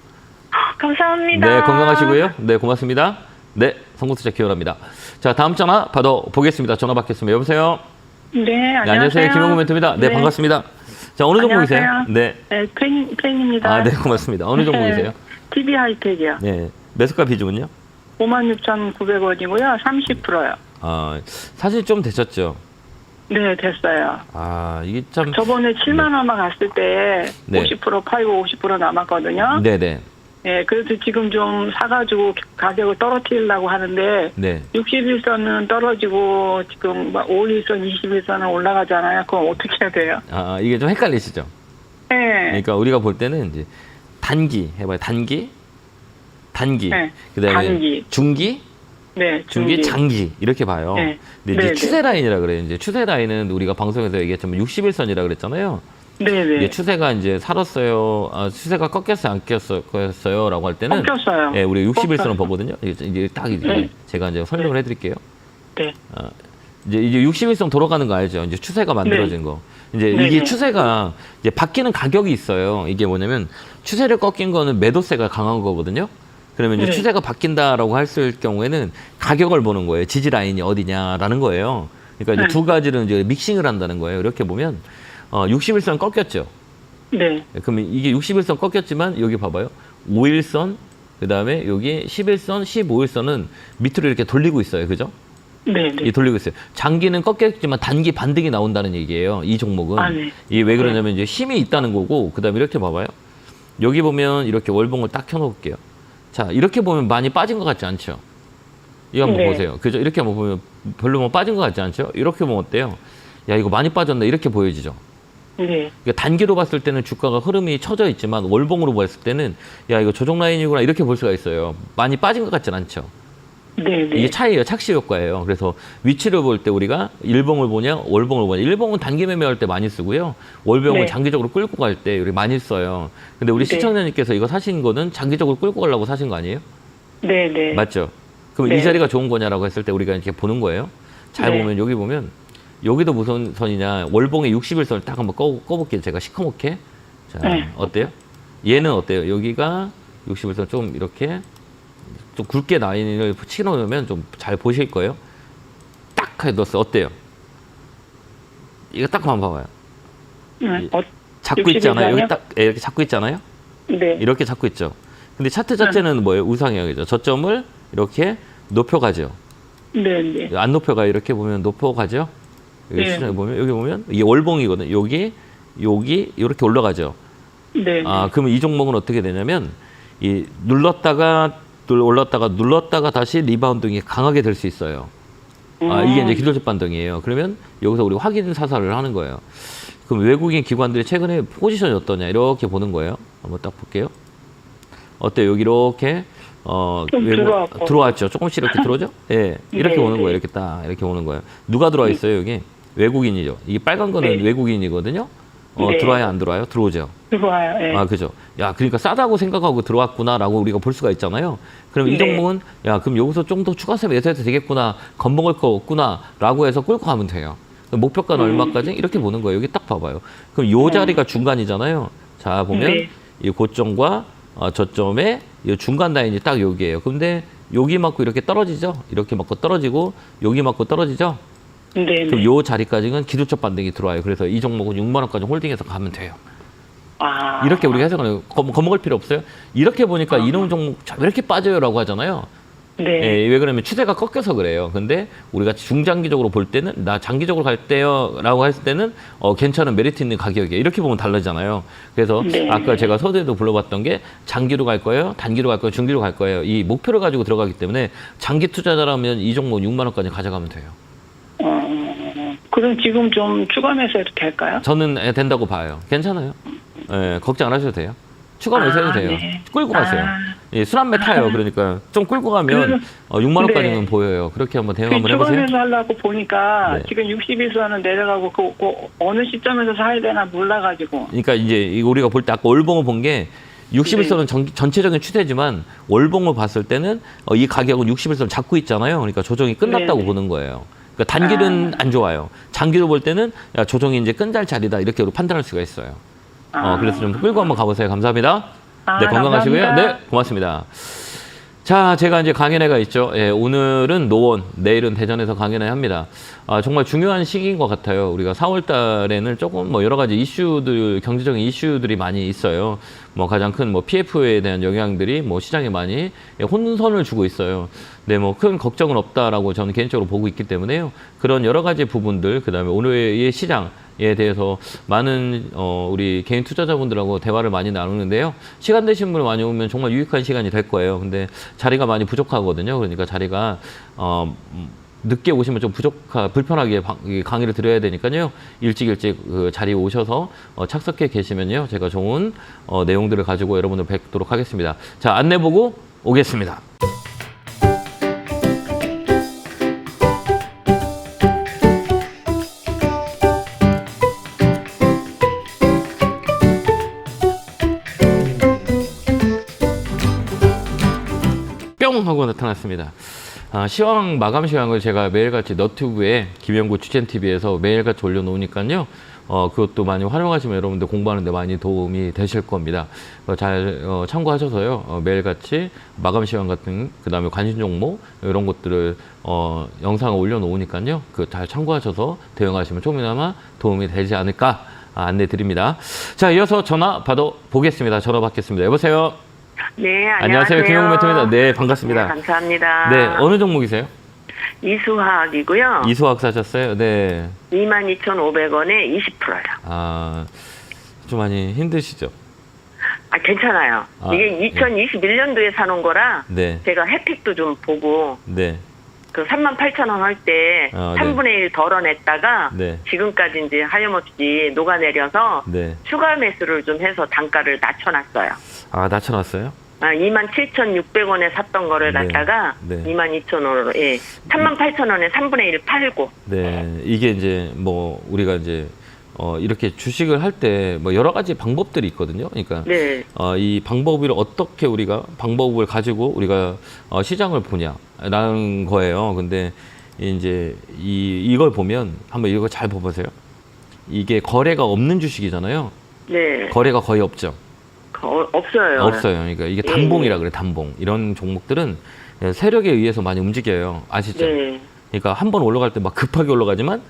감사합니다. 네, 건강하시고요. 네, 고맙습니다. 네, 성공투자 기원합니다. 자, 다음 전화 받아보겠습니다. 전화 받겠습니다. 여보세요? 네, 네, 안녕하세요. 안녕하세요. 김용구 멘토입니다. 네, 반갑습니다. 자, 어느 종목이세요? 안녕하세요. 네. 네, 팬입니다. 네, 고맙습니다. 어느 종목이세요? TV 하이텍이요. 네. 매수가 비중은요? 56,900원이고요. 30%요. 사실 좀 되셨죠? 네, 됐어요. 이게 참. 저번에 7만 원만 갔을 때 네. 50% 팔고 50% 남았거든요. 네네. 네, 그래서 지금 좀 사가지고 가격을 떨어뜨리려고 하는데 네. 61선은 떨어지고 지금 막 51선, 21선은 올라가잖아요. 그럼 어떻게 해야 돼요? 이게 좀 헷갈리시죠? 네. 그러니까 우리가 볼 때는 이제 단기 해봐요. 단기. 네. 그다음에 단기. 중기. 네, 중기, 장기 이렇게 봐요. 네. 근데 이제 네네. 추세 라인이라 그래요. 이제 추세 라인은 우리가 방송에서 얘기했지만 61선이라 그랬잖아요. 네네. 이게 추세가 이제 살았어요. 추세가 꺾였어요, 안 꺾였어요라고 할 때는 꺾였어요. 예, 우리 61선을 꺾였어요. 보거든요. 이제 딱 이제 네. 제가 이제 설명을 해드릴게요. 네. 이제 61선 돌아가는 거 알죠? 이제 추세가 만들어진 거. 이제 네네. 이게 추세가 이제 바뀌는 가격이 있어요. 이게 뭐냐면 추세를 꺾인 거는 매도세가 강한 거거든요. 그러면 이제 네. 추세가 바뀐다라고 했을 경우에는 가격을 보는 거예요. 지지 라인이 어디냐라는 거예요. 그러니까 이제 네. 두 가지를 이제 믹싱을 한다는 거예요. 이렇게 보면 61선 꺾였죠. 네. 그러면 이게 61선 꺾였지만 여기 봐봐요. 5일선, 그다음에 여기 11선, 15일선은 밑으로 이렇게 돌리고 있어요. 그죠? 네. 네. 돌리고 있어요. 장기는 꺾였지만 단기 반등이 나온다는 얘기예요. 이 종목은. 네. 이게 왜 그러냐면 이제 힘이 있다는 거고, 그다음에 이렇게 봐봐요. 여기 보면 이렇게 월봉을 딱 켜놓을게요. 자, 이렇게 보면 많이 빠진 것 같지 않죠? 이거 한번 네. 보세요. 그죠? 이렇게 한번 보면 별로 뭐 빠진 것 같지 않죠? 이렇게 보면 어때요? 야, 이거 많이 빠졌네. 이렇게 보여지죠? 네. 그러니까 단기로 봤을 때는 주가가 흐름이 처져 있지만 월봉으로 봤을 때는 야, 이거 조정 라인이구나. 이렇게 볼 수가 있어요. 많이 빠진 것 같진 않죠? 네. 네. 이게 차이예요. 착시 효과예요. 그래서 위치를 볼 때 우리가 일봉을 보냐, 월봉을 보냐. 일봉은 단기 매매할 때 많이 쓰고요. 월봉은 네. 장기적으로 끌고 갈 때 우리 많이 써요. 근데 우리 네. 시청자님께서 이거 사신 거는 장기적으로 끌고 가려고 사신 거 아니에요? 네. 네. 맞죠? 그럼 네. 이 자리가 좋은 거냐라고 했을 때 우리가 이렇게 보는 거예요. 잘 네. 보면 여기 보면 여기도 무슨 선이냐. 월봉의 61선을 딱 한번 꺼볼게요. 제가 시커멓게. 자, 네. 어때요? 얘는 어때요? 여기가 61선 좀 이렇게 좀 굵게 라인을 치놓으면 좀 잘 보실 거예요. 딱 넣었어요. 어때요? 이거 딱 한번 봐봐요. 잡고 있잖아요. 여기 딱 이렇게 잡고 있잖아요. 네. 이렇게 잡고 있죠. 근데 차트 자체는 뭐예요? 우상향이죠. 저점을 이렇게 높여가죠. 네. 네. 안 높여가 이렇게 보면 높여가죠. 여기 네. 시장에 보면 여기 보면 이게 월봉이거든요. 여기 이렇게 올라가죠. 네. 그러면 이 종목은 어떻게 되냐면 이 눌렀다가 눌렀다가 다시 리바운딩이 강하게 될 수 있어요. 이게 이제 기술적 반등이에요. 그러면 여기서 우리 확인 사살을 하는 거예요. 그럼 외국인 기관들이 최근에 포지션이 어떠냐 이렇게 보는 거예요. 한번 딱 볼게요. 어때요? 여기 이렇게 들어왔죠. 조금씩 이렇게 들어오죠? 예, 이렇게 네, 오는 네. 거예요. 이렇게 딱 이렇게 오는 거예요. 누가 들어와 있어요? 여기 외국인이죠. 이게 빨간 거는 네. 외국인이거든요. 네. 들어와요, 안 들어와요? 들어오죠. 들어와요. 네. 그죠. 야, 그러니까 싸다고 생각하고 들어왔구나라고 우리가 볼 수가 있잖아요. 그럼 이 네. 종목은 그럼 여기서 좀 더 추가세 매수해도 되겠구나, 겁먹을 거 없구나라고 해서 끌고 가면 돼요. 목표가는 얼마까지? 이렇게 보는 거예요. 여기 딱 봐봐요. 그럼 요 자리가 중간이잖아요. 자, 보면 네. 이 고점과 저점의 이 중간 라인이 딱 여기예요. 근데 여기 맞고 이렇게 떨어지죠? 이렇게 맞고 떨어지고 여기 맞고 떨어지죠? 네. 그럼 요 자리까지는 기술적 반등이 들어와요. 그래서 이 종목은 6만 원까지 홀딩해서 가면 돼요. 이렇게 우리가 해석을 겁먹을 필요 없어요. 이렇게 보니까 이런 종목 왜 이렇게 빠져요라고 하잖아요. 네. 왜 그러면 추세가 꺾여서 그래요. 근데 우리가 중장기적으로 볼 때는 나 장기적으로 갈 때요라고 했을 때는 괜찮은 메리트 있는 가격이에요. 이렇게 보면 달라지잖아요. 그래서 네. 아까 제가 서두에도 불러봤던 게 장기로 갈 거예요, 단기로 갈 거예요, 중기로 갈 거예요. 이 목표를 가지고 들어가기 때문에 장기 투자자라면 이 종목 6만 원까지 가져가면 돼요. 그럼 지금 좀 추가 매수해도 될까요? 저는 된다고 봐요. 괜찮아요. 걱정 안 하셔도 돼요. 추가 매수해도 돼요. 네. 끌고 가세요. 술안매 타요. 그러니까 좀 끌고 가면 6만 원까지는 네. 보여요. 그렇게 한번 대응 한번 추가 해보세요. 매수하려고 보니까 네. 지금 60일선은 내려가고 그 어느 시점에서 사야 되나 몰라가지고. 그러니까 이제 우리가 볼 때 아까 월봉을 본 게 60일선은 전체적인 추세지만 월봉을 봤을 때는 이 가격은 60일선 잡고 있잖아요. 그러니까 조정이 끝났다고 네. 보는 거예요. 그러니까 단기는 안 좋아요. 장기로 볼 때는 조정이 이제 끝날 자리다 이렇게 판단할 수가 있어요. 그래서 좀 끌고 한번 가보세요. 감사합니다. 네, 건강하시고요. 감사합니다. 네, 고맙습니다. 자, 제가 이제 강연회가 있죠. 오늘은 노원, 내일은 대전에서 강연회 합니다. 정말 중요한 시기인 것 같아요. 우리가 4월 달에는 조금 여러 가지 이슈들, 경제적인 이슈들이 많이 있어요. 가장 큰 PF에 대한 영향들이 시장에 많이 혼선을 주고 있어요. 네, 큰 걱정은 없다라고 저는 개인적으로 보고 있기 때문에요. 그런 여러 가지 부분들, 그 다음에 오늘의 시장에 대해서 많은 우리 개인 투자자분들하고 대화를 많이 나누는데요. 시간 되신 분 많이 오면 정말 유익한 시간이 될 거예요. 근데 자리가 많이 부족하거든요. 그러니까 자리가 늦게 오시면 좀 불편하게 강의를 드려야 되니까요. 일찍 그 자리에 오셔서 착석해 계시면요. 제가 좋은 내용들을 가지고 여러분들 뵙도록 하겠습니다. 자, 안내 보고 오겠습니다. 뿅 하고 나타났습니다. 시황 마감 시황을 제가 매일같이 너튜브에 김영구 추천TV에서 매일같이 올려놓으니까요. 그것도 많이 활용하시면 여러분들 공부하는 데 많이 도움이 되실 겁니다. 잘 참고하셔서요. 매일같이 마감 시황 같은 그다음에 관심 종목 이런 것들을 영상을 올려놓으니까요. 잘 참고하셔서 대응하시면 조금이나마 도움이 되지 않을까 안내 드립니다. 자, 이어서 전화 받아보겠습니다. 전화 받겠습니다. 여보세요. 네, 안녕하세요. 김영구 멘토입니다. 네, 반갑습니다. 네, 감사합니다. 네, 어느 종목이세요? 이수화학이고요. 이수학 사셨어요? 네. 22,500원에 20%요. 좀 많이 힘드시죠? 괜찮아요. 이게 2021년도에 사놓은 거라 네. 제가 혜택도 좀 보고 네. 그 38,000원 할 때 네. 3분의 1 덜어냈다가 네. 지금까지 이제 하염없이 녹아내려서 네. 추가 매수를 좀 해서 단가를 낮춰놨어요. 낮춰놨어요? 27,600원에 샀던 거를 네. 갖다가 네. 22,000원으로 38,000원에 3분의 1 팔고. 네. 이게 이제 우리가 이제 이렇게 주식을 할 때 여러 가지 방법들이 있거든요. 그러니까 네. 이 방법을 어떻게 우리가 방법을 가지고 우리가 시장을 보냐라는 거예요. 근데 이제 이걸 보면 한번 이거 잘 봐보세요. 이게 거래가 없는 주식이잖아요. 네. 거래가 거의 없죠. 없어요. 없어요. 그러니까 이게 단봉이라 그래, 단봉. 이런 종목들은 세력에 의해서 많이 움직여요. 아시죠? 네. 그러니까 한 번 올라갈 때 막 급하게 올라가지만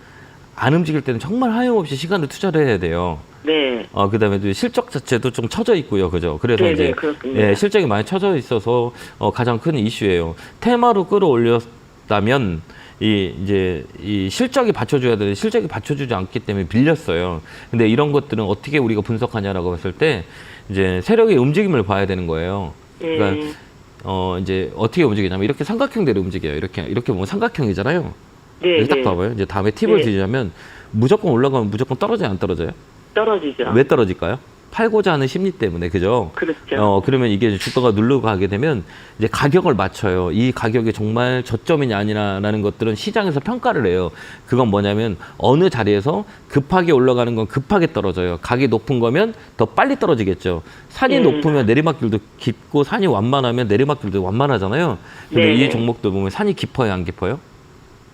안 움직일 때는 정말 하염없이 시간을 투자를 해야 돼요. 네. 그다음에 또 실적 자체도 좀 처져 있고요. 그죠? 그래서 네네, 이제 그렇습니다. 실적이 많이 처져 있어서 가장 큰 이슈예요. 테마로 끌어올렸다면 이제 이 실적이 받쳐줘야 되는데 실적이 받쳐주지 않기 때문에 빌렸어요. 근데 이런 것들은 어떻게 우리가 분석하냐라고 봤을 때 이제 세력의 움직임을 봐야 되는 거예요. 그러니까 이제 어떻게 움직이냐면 이렇게 삼각형대로 움직여요. 이렇게 보면 삼각형이잖아요. 네, 딱 네. 봐봐요. 이제 다음에 팁을 네. 드리자면 무조건 올라가면 무조건 떨어져요, 안 떨어져요? 떨어지죠. 왜 떨어질까요? 팔고자 하는 심리 때문에, 그죠? 그렇죠. 그러면 이게 주가가 누르고 가게 되면 이제 가격을 맞춰요. 이 가격이 정말 저점이냐 아니냐라는 것들은 시장에서 평가를 해요. 그건 뭐냐면 어느 자리에서 급하게 올라가는 건 급하게 떨어져요. 가격이 높은 거면 더 빨리 떨어지겠죠. 산이 높으면 내리막길도 깊고 산이 완만하면 내리막길도 완만하잖아요. 근데 네. 이 종목도 보면 산이 깊어요, 안 깊어요?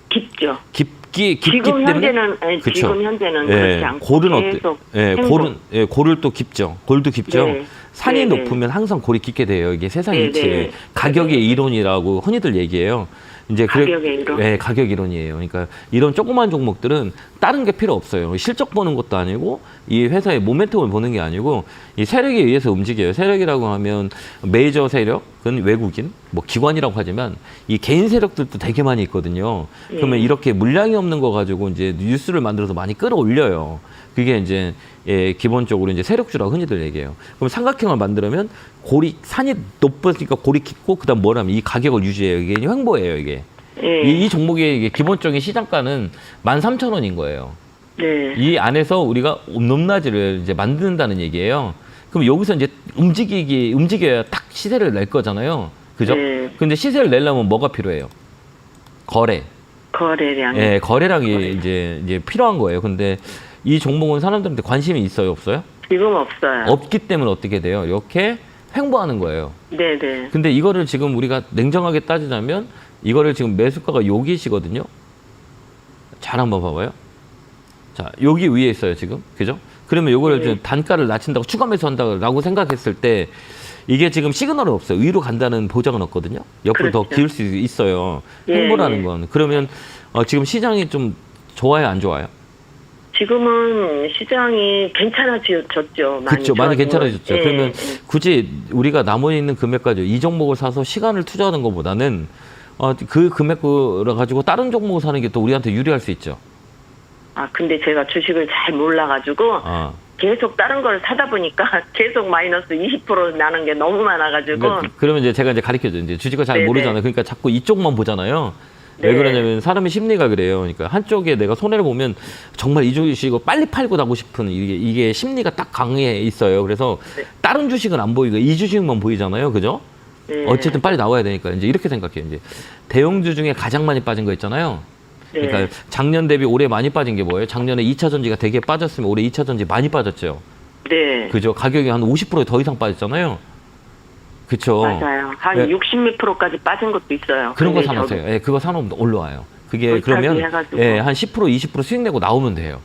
깊죠. 깊기 지금 때문에 현재는 그쵸. 지금 현재는 예, 그렇지 않고 골은 어때? 계속 예, 행보. 골은 또 깊죠. 골도 깊죠. 네. 산이 네, 네. 높으면 항상 골이 깊게 돼요. 이게 세상 네, 이치. 네. 가격의 이론이라고 흔히들 얘기해요. 이제 가격의 이론? 네, 가격 이론이에요. 그러니까 이런 조그만 종목들은 다른 게 필요 없어요. 실적 보는 것도 아니고 이 회사의 모멘텀을 보는 게 아니고 이 세력에 의해서 움직여요. 세력이라고 하면 메이저 세력은 외국인, 뭐 기관이라고 하지만 이 개인 세력들도 되게 많이 있거든요. 그러면 이렇게 물량이 없는 거 가지고 이제 뉴스를 만들어서 많이 끌어올려요. 그게 이제 기본적으로 이제 세력주라고 흔히들 얘기해요. 그럼 삼각형을 만들면 산이 높으니까 골이 깊고 그다음 뭐라면 이 가격을 유지해요. 이게 횡보예요, 이게. 예. 이 종목의 이게 기본적인 시장가는 13,000원인 거예요. 네. 이 안에서 우리가 높낮이를 이제 만든다는 얘기예요. 그럼 여기서 이제 움직여야 딱 시세를 낼 거잖아요. 그죠? 네. 근데 시세를 내려면 뭐가 필요해요? 거래량. 예, 거래량이 이제 필요한 거예요. 근데 이 종목은 사람들한테 관심이 있어요, 없어요? 지금 없어요. 없기 때문에 어떻게 돼요? 이렇게 횡보하는 거예요. 네네. 근데 이거를 지금 우리가 냉정하게 따지자면 이거를 지금 매수가가 여기시거든요. 잘 한번 봐봐요. 자, 여기 위에 있어요, 지금. 그죠? 그러면 요거를 좀 단가를 낮춘다고 추가 매수한다고 생각했을 때 이게 지금 시그널은 없어요. 위로 간다는 보장은 없거든요. 옆으로 더 그렇죠. 기울 수 있어요. 예, 횡보라는 예. 건. 그러면 지금 시장이 좀 좋아요, 안 좋아요? 지금은 시장이 괜찮아졌죠. 그렇죠. 많이 괜찮아졌죠. 예, 그러면 예. 굳이 우리가 남아있는 금액 가지고 이 종목을 사서 시간을 투자하는 것보다는 그 금액을 가지고 다른 종목을 사는 게 또 우리한테 유리할 수 있죠. 아, 근데 제가 주식을 잘 몰라가지고 아. 계속 다른 걸 사다 보니까 계속 마이너스 20% 나는 게 너무 많아가지고. 그러면 이제 제가 가르쳐줘요. 이제 주식을 잘 네네. 모르잖아요. 그러니까 자꾸 이쪽만 보잖아요. 왜 네. 그러냐면 사람의 심리가 그래요. 그러니까 한쪽에 내가 손해를 보면 정말 이 주식을 빨리 팔고 나고 싶은 이게 심리가 딱 강해 있어요. 그래서 다른 주식은 안 보이고 이 주식만 보이잖아요. 그죠? 네. 어쨌든 빨리 나와야 되니까 이제 이렇게 생각해요. 이제 대형주 중에 가장 많이 빠진 거 있잖아요. 네. 그러니까 작년 대비 올해 많이 빠진 게 뭐예요? 작년에 2차 전지가 되게 빠졌으면 올해 2차 전지 많이 빠졌죠. 네. 그죠? 가격이 한 50% 더 이상 빠졌잖아요. 그쵸? 맞아요. 한 네. 60몇 프로까지 빠진 것도 있어요. 그런 거 근데 사놓으세요. 예, 그거 사놓으면 올라와요. 그게 물타기 그러면 해가지고. 예, 한 10%, 20% 수익 내고 나오면 돼요.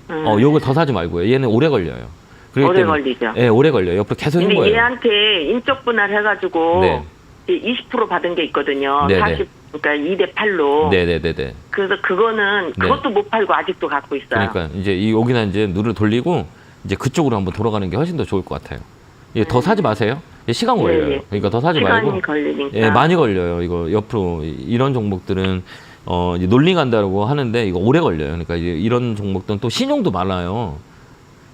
저도, 요거 더 사지 말고요. 얘는 오래 걸려요. 그렇기 오래 때문에- 걸리죠. 예, 오래 걸려요. 옆으로 계속 근데 거예요. 얘한테 인적 분할해가지고 네. 20% 받은 게 있거든요. 네네. 40, 그러니까 2대 8로. 네네네네. 그래서 그거는 네. 그것도 못 팔고 아직도 갖고 있어요. 그러니까 이제 여기나 이제 눈을 돌리고 이제 그쪽으로 한번 돌아가는 게 훨씬 더 좋을 것 같아요. 예, 더 사지 마세요. 예, 시간 걸려요. 네. 그러니까 더 사지 시간이 말고. 걸리니까. 예, 많이 걸려요. 이거 옆으로 이런 종목들은 이제 놀링 한다고 하는데 이거 오래 걸려요. 그러니까 이제 이런 종목들은 또 신용도 많아요.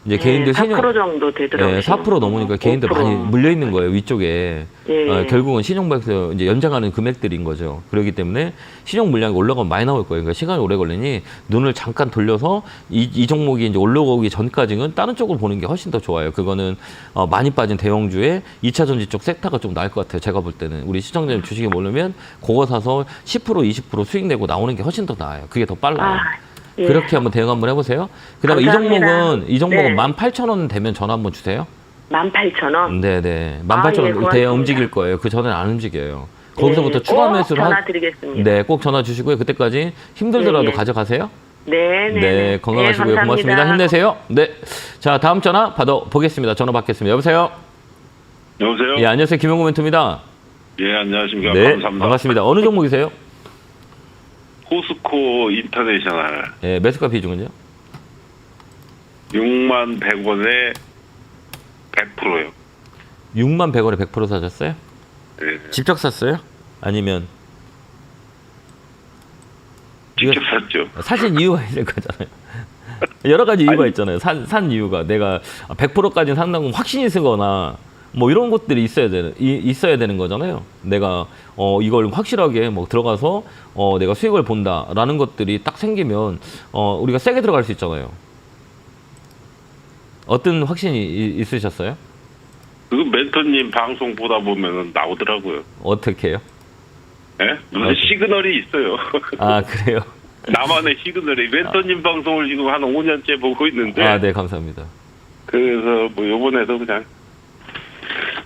이제 개인들 4% 정도 되더라고요. 예, 4% 넘으니까 개인들 5%. 많이 물려 있는 거예요 위쪽에. 예. 결국은 신용백서 이제 연장하는 금액들인 거죠. 그렇기 때문에 신용 물량이 올라가면 많이 나올 거예요. 그러니까 시간이 오래 걸리니 눈을 잠깐 돌려서 이 종목이 이제 올라오기 전까지는 다른 쪽으로 보는 게 훨씬 더 좋아요. 그거는 많이 빠진 대형주의 2차 전지 쪽 섹터가 좀 나을 것 같아요. 제가 볼 때는 우리 시청자님 주식이 모르면 그거 사서 10% 20% 수익 내고 나오는 게 훨씬 더 나아요. 그게 더 빨라요. 예. 그렇게 한번 대응 한번 해보세요. 그다음에 감사합니다. 이 종목은 네. 18,000원 되면 전화 한번 주세요. 18,000원. 네네. 예, 18,000원 고맙습니다. 대야 움직일 거예요. 그 전에는 안 움직여요. 거기서부터 추가 꼭 매수를 전화 드리겠습니다. 네, 꼭 전화 주시고요. 그때까지 힘들더라도 네. 가져가세요. 네, 네, 건강하시고요. 감사합니다. 고맙습니다. 힘내세요. 네. 자, 다음 전화 받아보겠습니다. 전화 받겠습니다. 여보세요? 여보세요? 예, 안녕하세요. 김영구 멘토입니다. 예, 안녕하십니까. 네, 감사합니다. 반갑습니다. 어느 종목이세요? 호스코 인터내셔널 예, 매수가 비중은요? 61,100원에 100%요. 61,100원에 100% 사셨어요? 네. 직접 샀어요? 아니면 직접 샀죠. 사신 이유가 있을 거잖아요. 여러 가지 이유가 있잖아요. 산 이유가 내가 100%까지는 산다고 확신이 쓰거나 뭐 이런 것들이 있어야 되는 거잖아요. 내가 이걸 확실하게 뭐 들어가서 내가 수익을 본다라는 것들이 딱 생기면 우리가 세게 들어갈 수 있잖아요. 어떤 확신이 있으셨어요? 그 멘토님 방송 보다 보면은 나오더라고요. 어떻게 해요? 예? 무슨 시그널이 있어요. 아, 그래요? 나만의 시그널이 멘토님 방송을 지금 한 5년째 보고 있는데. 아, 네, 감사합니다. 그래서 뭐 요번에도 그냥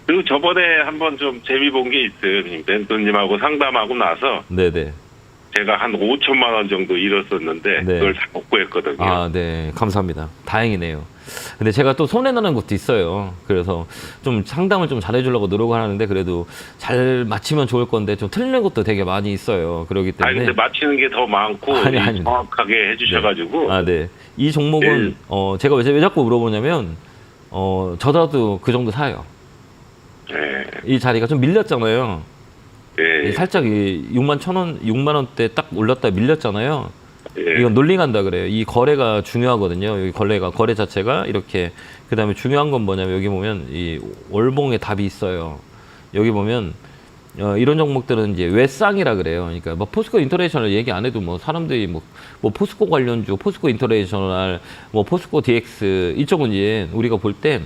그리고 저번에 한번 좀 재미 본 게 있어요. 멘토님하고 상담하고 나서 네네. 제가 한 5천만 원 정도 잃었었는데 네. 그걸 다 복구했거든요. 아, 네. 감사합니다. 다행이네요. 근데 제가 또 손해나는 것도 있어요. 그래서 좀 상담을 좀 잘해주려고 노력을 하는데 그래도 잘 맞히면 좋을 건데 좀 틀리는 것도 되게 많이 있어요. 그렇기 아니 때문에. 근데 맞히는 게 더 많고 아니. 정확하게 해주셔가지고 아, 네. 이 종목은, 제가 왜 자꾸 물어보냐면, 저라도 그 정도 사요. 예, 이 자리가 좀 밀렸잖아요. 예, 살짝 6만 1,000원, 6만 원대 딱 올렸다 밀렸잖아요. 예. 이건 놀링한다 그래요. 이 거래가 중요하거든요. 여기 거래 자체가 이렇게. 그 다음에 중요한 건 뭐냐면 여기 보면 이 월봉의 답이 있어요. 여기 보면 이런 종목들은 이제 외쌍이라 그래요. 그러니까 뭐 포스코 인터내셔널 얘기 안 해도 뭐 사람들이 뭐 포스코 관련주, 포스코 인터내셔널, 뭐 포스코 DX 이쪽은 이제 우리가 볼 때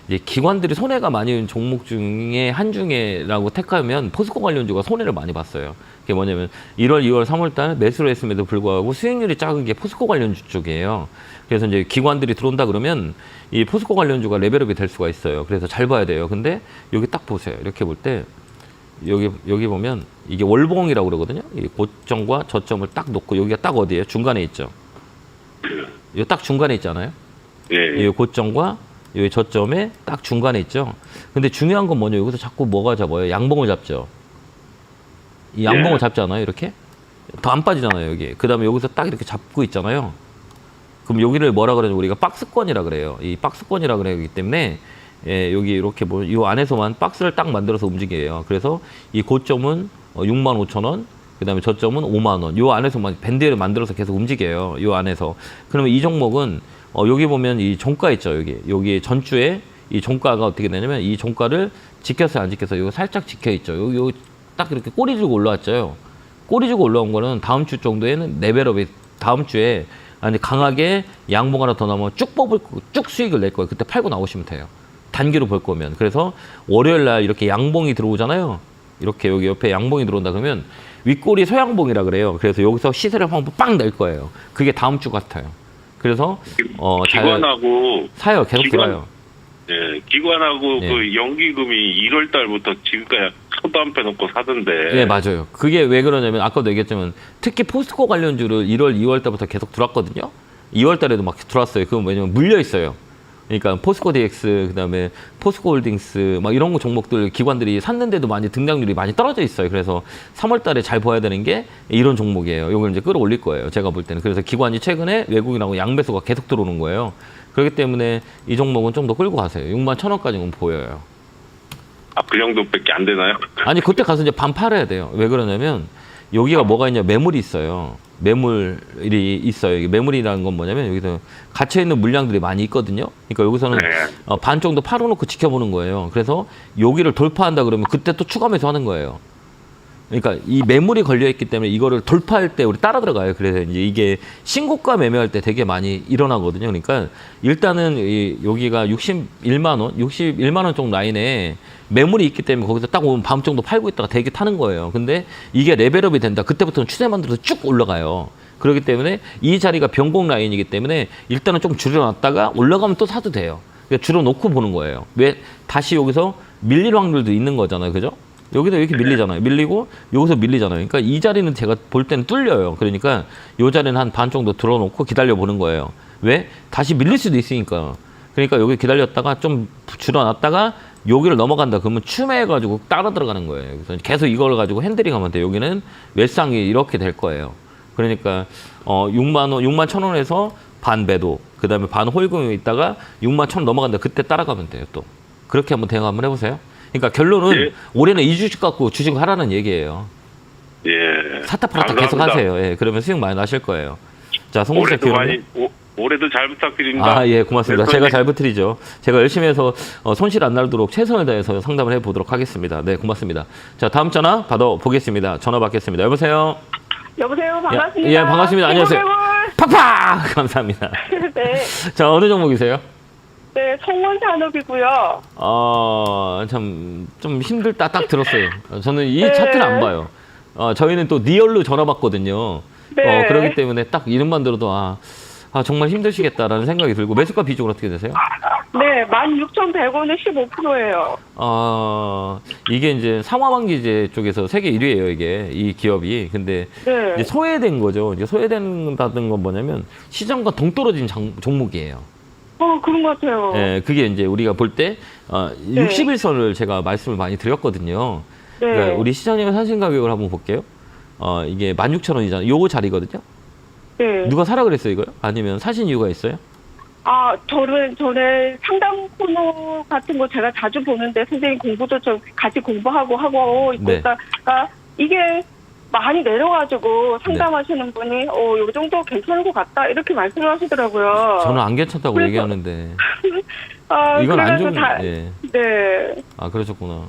이제 기관들이 손해가 많이 온 종목 중에 한 중에라고 택하면 포스코 관련주가 손해를 많이 봤어요. 그게 뭐냐면 1월, 2월, 3월 달 매수를 했음에도 불구하고 수익률이 작은 게 포스코 관련주 쪽이에요. 그래서 이제 기관들이 들어온다 그러면 이 포스코 관련주가 레벨업이 될 수가 있어요. 그래서 잘 봐야 돼요. 근데 여기 딱 보세요. 이렇게 볼 때 여기 보면 이게 월봉이라고 그러거든요. 이 고점과 저점을 딱 놓고 여기가 딱 어디예요? 중간에 있죠. 여기 딱 중간에 있잖아요. 예. 이 고점과 여기 저점에 딱 중간에 있죠. 근데 중요한 건 뭐냐? 여기서 자꾸 뭐가 잡아요? 양봉을 잡죠. 이 양봉을 예. 잡잖아요. 이렇게 더 안 빠지잖아요. 여기. 그 다음에 여기서 딱 이렇게 잡고 있잖아요. 그럼 여기를 뭐라 그러냐? 우리가 박스권이라 그래요. 이 박스권이라 그러기 때문에 여기 이렇게 뭐 이 안에서만 박스를 딱 만들어서 움직여요. 그래서 이 고점은 65,000원, 그 다음에 저점은 5만원. 요 안에서만 밴드를 만들어서 계속 움직여요. 요 안에서. 그러면 이 종목은 여기 보면 이 종가 있죠. 여기 전주에 이 종가가 어떻게 되냐면 이 종가를 지켰어요, 안 지켰어요? 이거 살짝 지켜 있죠. 여기 딱 이렇게 꼬리 주고 올라왔죠. 꼬리 주고 올라온 거는 다음 주 정도에는 레벨업이 다음 주에 아니 강하게 양봉 하나 더 나오면 쭉 수익을 낼 거예요. 그때 팔고 나오시면 돼요. 단기로 볼 거면. 그래서 월요일 날 이렇게 양봉이 들어오잖아요. 이렇게 여기 옆에 양봉이 들어온다 그러면 윗꼬리 소양봉이라 그래요. 그래서 여기서 시세를 한번 빵 낼 거예요. 그게 다음 주 같아요. 그래서 잘 기관하고 사요. 계속 들어요. 예, 기관하고 예. 그 연기금이 1월 달부터 지금까지 손도 안 빼놓고 사던데. 네, 맞아요. 그게 왜 그러냐면 아까도 얘기했지만 특히 포스코 관련주를 1월, 2월 달부터 계속 들어왔거든요. 2월 달에도 막 들어왔어요. 그건 왜냐면 물려 있어요. 그러니까 포스코 DX, 그다음에 포스코 홀딩스 막 이런 거 종목들 기관들이 샀는데도 많이 등장률이 많이 떨어져 있어요. 그래서 3월 달에 잘 봐야 되는 게 이런 종목이에요. 이걸 이제 끌어올릴 거예요. 제가 볼 때는. 그래서 기관이 최근에 외국인하고 양배수가 계속 들어오는 거예요. 그렇기 때문에 이 종목은 좀 더 끌고 가세요. 61,000원까지는 보여요. 아, 그 정도밖에 안 되나요? 아니 그때 가서 이제 반 팔아야 돼요. 왜 그러냐면 여기가 뭐가 있냐? 매물이 있어요. 매물이 있어요. 이게 매물이라는 건 뭐냐면 여기서 갇혀 있는 물량들이 많이 있거든요. 그러니까 여기서는 네. 반 정도 팔아놓고 지켜보는 거예요. 그래서 여기를 돌파한다 그러면 그때 또 추가 매수하는 거예요. 그러니까 이 매물이 걸려 있기 때문에 이거를 돌파할 때 우리 따라 들어가요. 그래서 이제 이게 신고가 매매할 때 되게 많이 일어나거든요. 그러니까 일단은 여기가 61만 원 정도 라인에 매물이 있기 때문에 거기서 딱 오면 밤 정도 팔고 있다가 되게 타는 거예요. 근데 이게 레벨업이 된다. 그때부터는 추세 만들어서 쭉 올라가요. 그렇기 때문에 이 자리가 변곡 라인이기 때문에 일단은 좀 줄여놨다가 올라가면 또 사도 돼요. 그러니까 줄여놓고 보는 거예요. 왜? 다시 여기서 밀릴 확률도 있는 거잖아요. 그죠? 여기도 이렇게 밀리잖아요. 밀리고 여기서 밀리잖아요. 그러니까 이 자리는 제가 볼 때는 뚫려요. 그러니까 이 자리는 한 반 정도 들어놓고 기다려 보는 거예요. 왜? 다시 밀릴 수도 있으니까. 그러니까 여기 기다렸다가 좀 줄여놨다가 여기를 넘어간다. 그러면 추매해가지고 따라 들어가는 거예요. 그래서 계속 이걸 가지고 핸들링하면 돼요. 여기는 외상이 이렇게 될 거예요. 그러니까 61,000원에서 반 배도, 그 다음에 반 홀금이 있다가 61,000원 넘어간다. 그때 따라가면 돼요. 또 그렇게 한번 대응 한번 해보세요. 그러니까 결론은 예. 올해는 이 주식 갖고 주식 하라는 얘기예요. 예. 사타팔타 계속 감사합니다. 하세요. 예, 그러면 수익 많이 나실 거예요. 자, 송기자 올해도 기원님. 올해도 잘 부탁드립니다. 아, 예, 고맙습니다. 네, 제가 잘 부탁드리죠. 제가 열심히 해서 손실 안 나도록 최선을 다해서 상담을 해보도록 하겠습니다. 네, 고맙습니다. 자, 다음 전화 받아보겠습니다. 전화 받겠습니다. 여보세요? 여보세요. 반갑습니다. 예, 반갑습니다. 안녕하세요. 팍팍! 감사합니다. 네, 자, 어느 종목이세요? 네, 성원산업이고요. 좀 힘들다 딱 들었어요. 저는 이 네. 차트를 안 봐요. 저희는 또 리얼로 전화 받거든요. 네. 그렇기 때문에 딱 이름만 들어도 정말 힘드시겠다라는 생각이 들고 매수가 비중은 어떻게 되세요? 네, 16,100원에 15%예요. 이게 이제 상하반기제 쪽에서 세계 1위예요, 이게 이 기업이. 근데 네. 이제 소외된 거죠. 이제 소외된다는 건 뭐냐면 시장과 동떨어진 종목이에요. 그런 것 같아요. 예, 그게 이제 우리가 볼 때 60일선을 제가 말씀을 많이 드렸거든요. 네. 그러니까 우리 시장님의 사신 가격을 한번 볼게요. 이게 16,000원이잖아요. 요거 자리거든요. 네. 누가 사라 그랬어요, 이거요? 아니면 사신 이유가 있어요? 저는 전에 상담 코너 같은 거 제가 자주 보는데 선생님 공부도 좀 같이 공부하고 하고 있고 네. 있다가 이게 많이 내려가지고 상담하시는 분이 요 정도 괜찮은 것 같다 이렇게 말씀을 하시더라고요. 저는 안 괜찮다고 그래서- 얘기하는데 이건 안 그래가지고 좋은. 예. 네. 그러셨구나.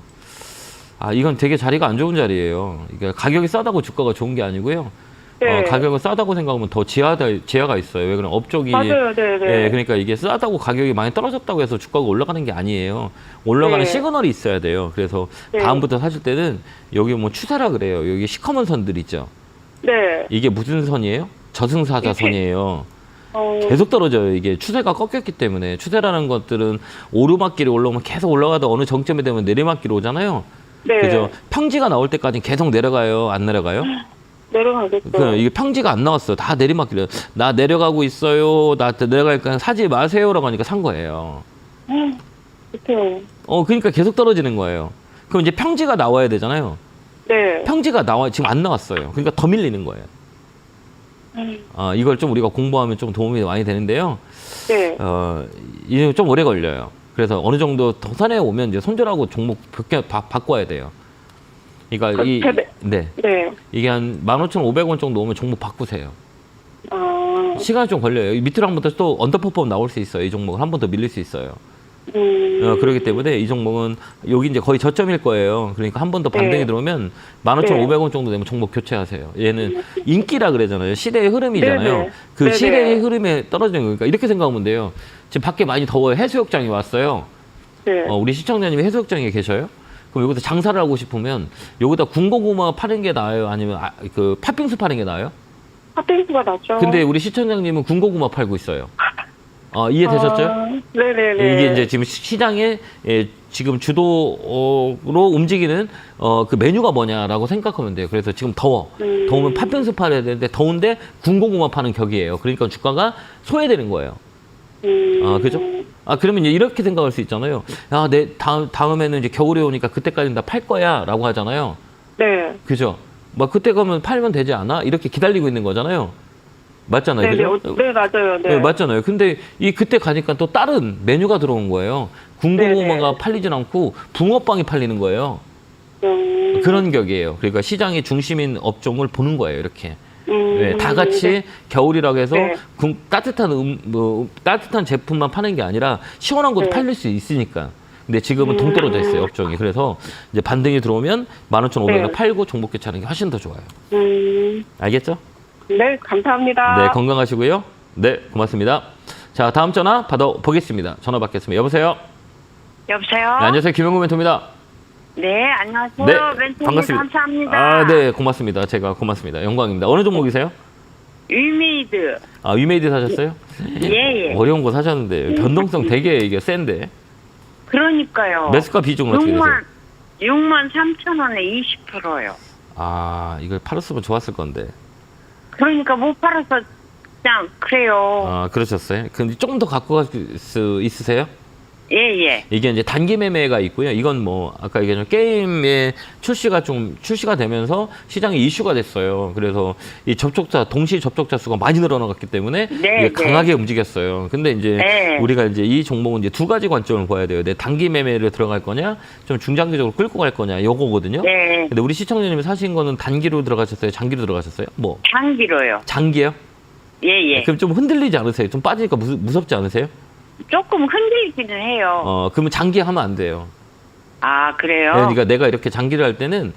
이건 되게 자리가 안 좋은 자리예요. 이게 가격이 싸다고 주가가 좋은 게 아니고요. 네. 가격을 싸다고 생각하면 더 지하가 있어요. 왜 그러면 업적이 맞아요. 네, 네. 예, 그러니까 이게 싸다고 가격이 많이 떨어졌다고 해서 주가가 올라가는 게 아니에요. 올라가는 네. 시그널이 있어야 돼요. 그래서 네. 다음부터 사실 때는 여기 뭐 추세라 그래요. 여기 시커먼 선들 있죠. 네. 이게 무슨 선이에요? 저승사자선이에요. 계속 떨어져요. 이게 추세가 꺾였기 때문에. 추세라는 것들은 오르막길이 올라오면 계속 올라가다 어느 정점에 되면 내리막길이 오잖아요. 네. 그죠? 평지가 나올 때까지 계속 내려가요. 안 내려가요? 내려가겠죠. 이게 평지가 안 나왔어요. 다 내리막길이에요. 나 내려가고 있어요. 나 내려가니까 사지 마세요라고 하니까 산 거예요. 그렇죠. 그러니까 계속 떨어지는 거예요. 그럼 이제 평지가 나와야 되잖아요. 네. 평지가 지금 안 나왔어요. 그러니까 더 밀리는 거예요. 이걸 좀 우리가 공부하면 좀 도움이 많이 되는데요. 네. 이제 좀 오래 걸려요. 그래서 어느 정도 더 산에 오면 이제 손절하고 종목 바꿔야 돼요. 그러니까 네. 이게 한 15,500원 정도 오면 종목 바꾸세요. 시간이 좀 걸려요. 밑으로 한 번 더 또 언더퍼폼 나올 수 있어요. 이 종목은 한 번 더 밀릴 수 있어요. 그렇기 때문에 이 종목은 여기 이제 거의 저점일 거예요. 그러니까 한 번 더 반등이 네. 들어오면 15,500원 정도 되면 종목 교체하세요. 얘는 인기라 그러잖아요. 시대의 흐름이잖아요. 네네. 그 네네. 시대의 흐름에 떨어지는 거니까 이렇게 생각하면 돼요. 지금 밖에 많이 더워요. 해수욕장이 왔어요. 네. 우리 시청자님이 해수욕장에 계셔요? 그럼 여기서 장사를 하고 싶으면 여기다 군고구마 파는 게 나아요? 아니면 그 팥빙수 파는 게 나아요? 팥빙수가 낫죠. 근데 우리 시청자님은 군고구마 팔고 있어요. 이해되셨죠? 네네네. 이게 이제 지금 시장에 지금 주도로 움직이는 그 메뉴가 뭐냐라고 생각하면 돼요. 그래서 지금 더우면 팥빙수 팔아야 되는데 더운데 군고구마 파는 격이에요. 그러니까 주가가 소외되는 거예요. 그죠? 그러면 이제 이렇게 생각할 수 있잖아요. 다음에는 이제 겨울이 오니까 그때까지는 다 팔 거야라고 하잖아요. 네. 그죠? 그때 가면 팔면 되지 않아? 이렇게 기다리고 있는 거잖아요. 맞잖아요. 그죠? 네, 맞아요. 네. 네, 맞잖아요. 근데 그때 가니까 또 다른 메뉴가 들어온 거예요. 군고구마가 네네. 팔리진 않고 붕어빵이 팔리는 거예요. 그런 격이에요. 그러니까 시장의 중심인 업종을 보는 거예요. 이렇게. 네, 다 같이 겨울이라고 해서 네. 따뜻한 제품만 파는 게 아니라 시원한 것도 네. 팔릴 팔릴 수 있으니까. 근데 지금은 동떨어져 있어요, 업종이. 그래서 이제 반등이 들어오면 15,500원 네. 팔고 종목 교체하는 게 훨씬 더 좋아요. 알겠죠? 네, 감사합니다. 네, 건강하시고요. 네, 고맙습니다. 자, 다음 전화 받아보겠습니다. 전화 받겠습니다. 여보세요? 여보세요? 네, 안녕하세요. 김영구 멘토입니다. 네, 안녕하세요. 네, 멘토님 반갑습니다. 감사합니다. 네, 고맙습니다. 제가 고맙습니다. 영광입니다. 어느 종목이세요? 위메이드. 위메이드 사셨어요? 예. 어려운 거 사셨는데 변동성 되게 이게 센데. 그러니까요. 매수가 비중은 어떻게 되세요? 6만 3천 원에 20%요. 이걸 팔았으면 좋았을 건데. 그러니까 못 팔아서 그냥 그래요. 그러셨어요? 근데 조금 더 갖고 갈 수 있으세요? 예. 이게 이제 단기 매매가 있고요. 이건 뭐 아까 얘기한 게임의 출시가 되면서 시장에 이슈가 됐어요. 그래서 이 동시 접촉자 수가 많이 늘어나갔기 때문에 네, 이게 강하게 움직였어요. 근데 이제 네. 우리가 이제 이 종목은 이제 두 가지 관점을 봐야 돼요. 내 단기 매매를 들어갈 거냐, 좀 중장기적으로 끌고 갈 거냐, 요거거든요. 네. 근데 우리 시청자님이 사신 거는 단기로 들어가셨어요? 장기로 들어가셨어요? 뭐 장기로요. 장기요? 예. 그럼 좀 흔들리지 않으세요? 좀 빠지니까 무섭지 않으세요? 조금 흔들리기는 해요. 그러면 장기 하면 안 돼요. 아, 그래요? 네, 그러니까 내가 이렇게 장기를 할 때는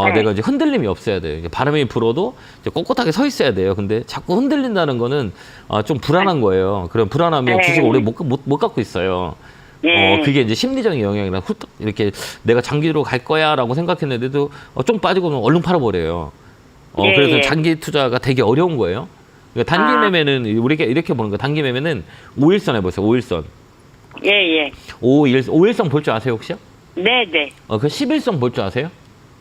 네. 내가 이제 흔들림이 없어야 돼요. 이게 바람이 불어도 이제 꼿꼿하게 서 있어야 돼요. 근데 자꾸 흔들린다는 거는 좀 불안한 거예요. 그럼 불안하면 네. 주식 오래 못 갖고 있어요. 예. 그게 이제 심리적인 영향이라 훌떡 이렇게 내가 장기로 갈 거야라고 생각했는데도 좀 빠지고 면 얼른 팔아버려요. 예, 그래서 예. 장기 투자가 되게 어려운 거예요. 그러니까 단기 매매는 우리가 이렇게 보는 거예요. 단기 매매는 5일선 해보세요. 5일선. 예. 5일선 볼 줄 아세요 혹시요? 네네. 그 11선 볼 줄 아세요?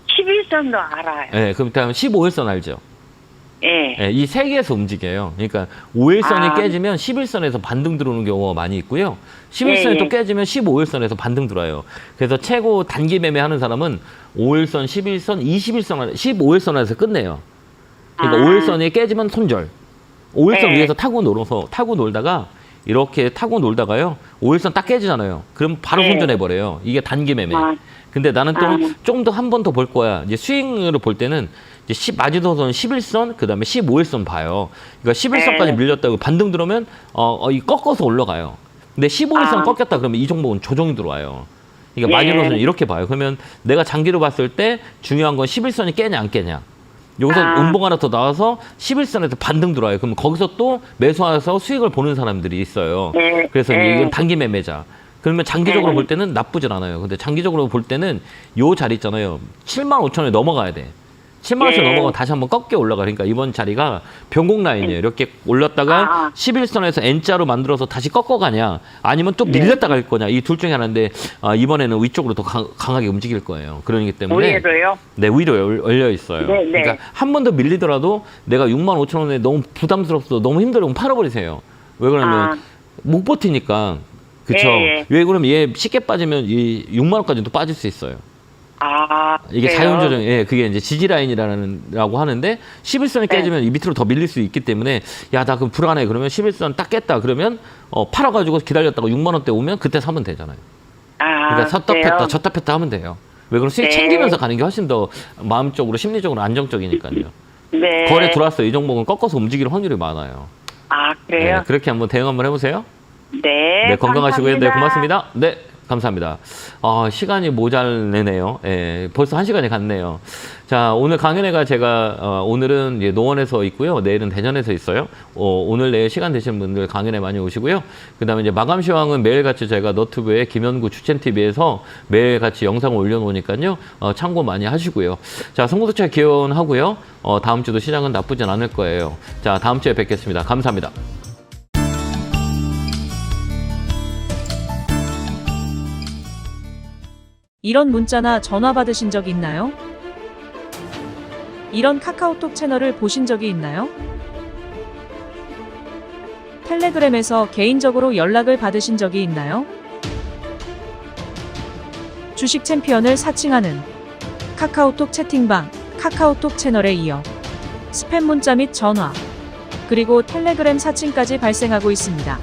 11선도 알아요. 네, 그럼 다음 15일선 알죠? 예. 네, 이 세 개에서 움직여요. 그러니까 5일선이 아. 깨지면 11선에서 반등 들어오는 경우가 많이 있고요. 11선이 예. 또 깨지면 15일선에서 반등 들어와요. 그래서 최고 단기 매매하는 사람은 5일선, 11선, 21선, 15일선 안에서 끝내요. 그러니까 아. 5일선이 깨지면 손절. 5일선 네. 위에서 타고 놀다가 이렇게 타고 놀다가요. 5일선 딱 깨지잖아요. 그럼 바로 네. 손절해버려요. 이게 단기 매매. 아. 근데 나는 또 아. 좀 더 한 번 더 볼 거야. 이제 스윙으로 볼 때는 이제 마지노선 11선, 그 다음에 15일선 봐요. 그러니까 11선까지 네. 밀렸다고 반등 들어오면 이 꺾어서 올라가요. 근데 15일선 아. 꺾였다 그러면 이 종목은 조정이 들어와요. 그러니까 예. 마지노선을 이렇게 봐요. 그러면 내가 장기로 봤을 때 중요한 건 11선이 깨냐 안 깨냐. 여기서 아. 음봉 하나 더 나와서 11선에서 반등 들어와요. 그럼 거기서 또 매수해서 수익을 보는 사람들이 있어요. 네. 그래서 이제 네. 이건 단기 매매자. 그러면 장기적으로 네. 볼 때는 나쁘진 않아요. 근데 장기적으로 볼 때는 요 자리 있잖아요. 75,000원에 넘어가야 돼. 7만 원씩 네. 넘어가 다시 한번 꺾여 올라가. 그러니까 이번 자리가 변곡 라인이에요. 이렇게 올랐다가 아. 11선에서 N자로 만들어서 다시 꺾어가냐, 아니면 또 밀렸다 갈 거냐. 이 둘 중에 하나인데 이번에는 위쪽으로 더 강하게 움직일 거예요. 그러기 때문에 의외로요? 네, 위로 열려 있어요. 네, 네. 그러니까 한 번 더 밀리더라도 내가 65,000원에 너무 부담스럽고 너무 힘들면 팔아버리세요. 왜 그러면 아. 못 버티니까. 그쵸? 예, 예. 왜 그러면 얘 쉽게 빠지면 이 6만 원까지도 빠질 수 있어요. 아, 이게 그래요? 자연조정, 그게 이제 지지라인이라고 하는데 11선이 깨지면 이 밑으로 더 밀릴 수 있기 때문에 야, 나 그럼 불안해. 그러면 11선 딱 깼다. 그러면 팔아가지고 기다렸다가 6만 원대 오면 그때 사면 되잖아요. 아, 그러니까 섰다 그래요? 폈다 졌다 폈다 하면 돼요. 왜 그럼 수익 네. 챙기면서 가는 게 훨씬 더 마음적으로 심리적으로 안정적이니까요. 네. 거래 들어왔어요. 이 종목은 꺾어서 움직일 확률이 많아요. 아, 그래요? 네, 그렇게 한번 대응 한번 해보세요. 네. 네, 건강하시고요. 네, 감사합니다. 고맙습니다. 네, 감사합니다. 시간이 모자르네요. 벌써 1시간이 갔네요. 자, 오늘 강연회가 제가 오늘은 이제 노원에서 있고요. 내일은 대전에서 있어요. 오늘 내일 시간 되시는 분들 강연회 많이 오시고요. 그다음에 이제 마감 시황은 매일같이 제가 너튜브에 김현구 추천TV에서 매일같이 영상을 올려놓으니까요. 참고 많이 하시고요. 자, 송구도차 기원하고요. 다음 주도 시장은 나쁘진 않을 거예요. 자, 다음 주에 뵙겠습니다. 감사합니다. 이런 문자나 전화 받으신 적 있나요? 이런 카카오톡 채널을 보신 적이 있나요? 텔레그램에서 개인적으로 연락을 받으신 적이 있나요? 주식 챔피언을 사칭하는 카카오톡 채팅방, 카카오톡 채널에 이어 스팸 문자 및 전화, 그리고 텔레그램 사칭까지 발생하고 있습니다.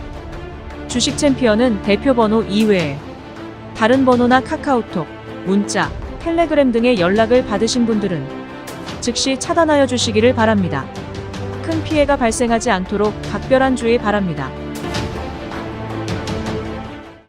주식 챔피언은 대표 번호 이외에 다른 번호나 카카오톡, 문자, 텔레그램 등의 연락을 받으신 분들은 즉시 차단하여 주시기를 바랍니다. 큰 피해가 발생하지 않도록 각별한 주의 바랍니다.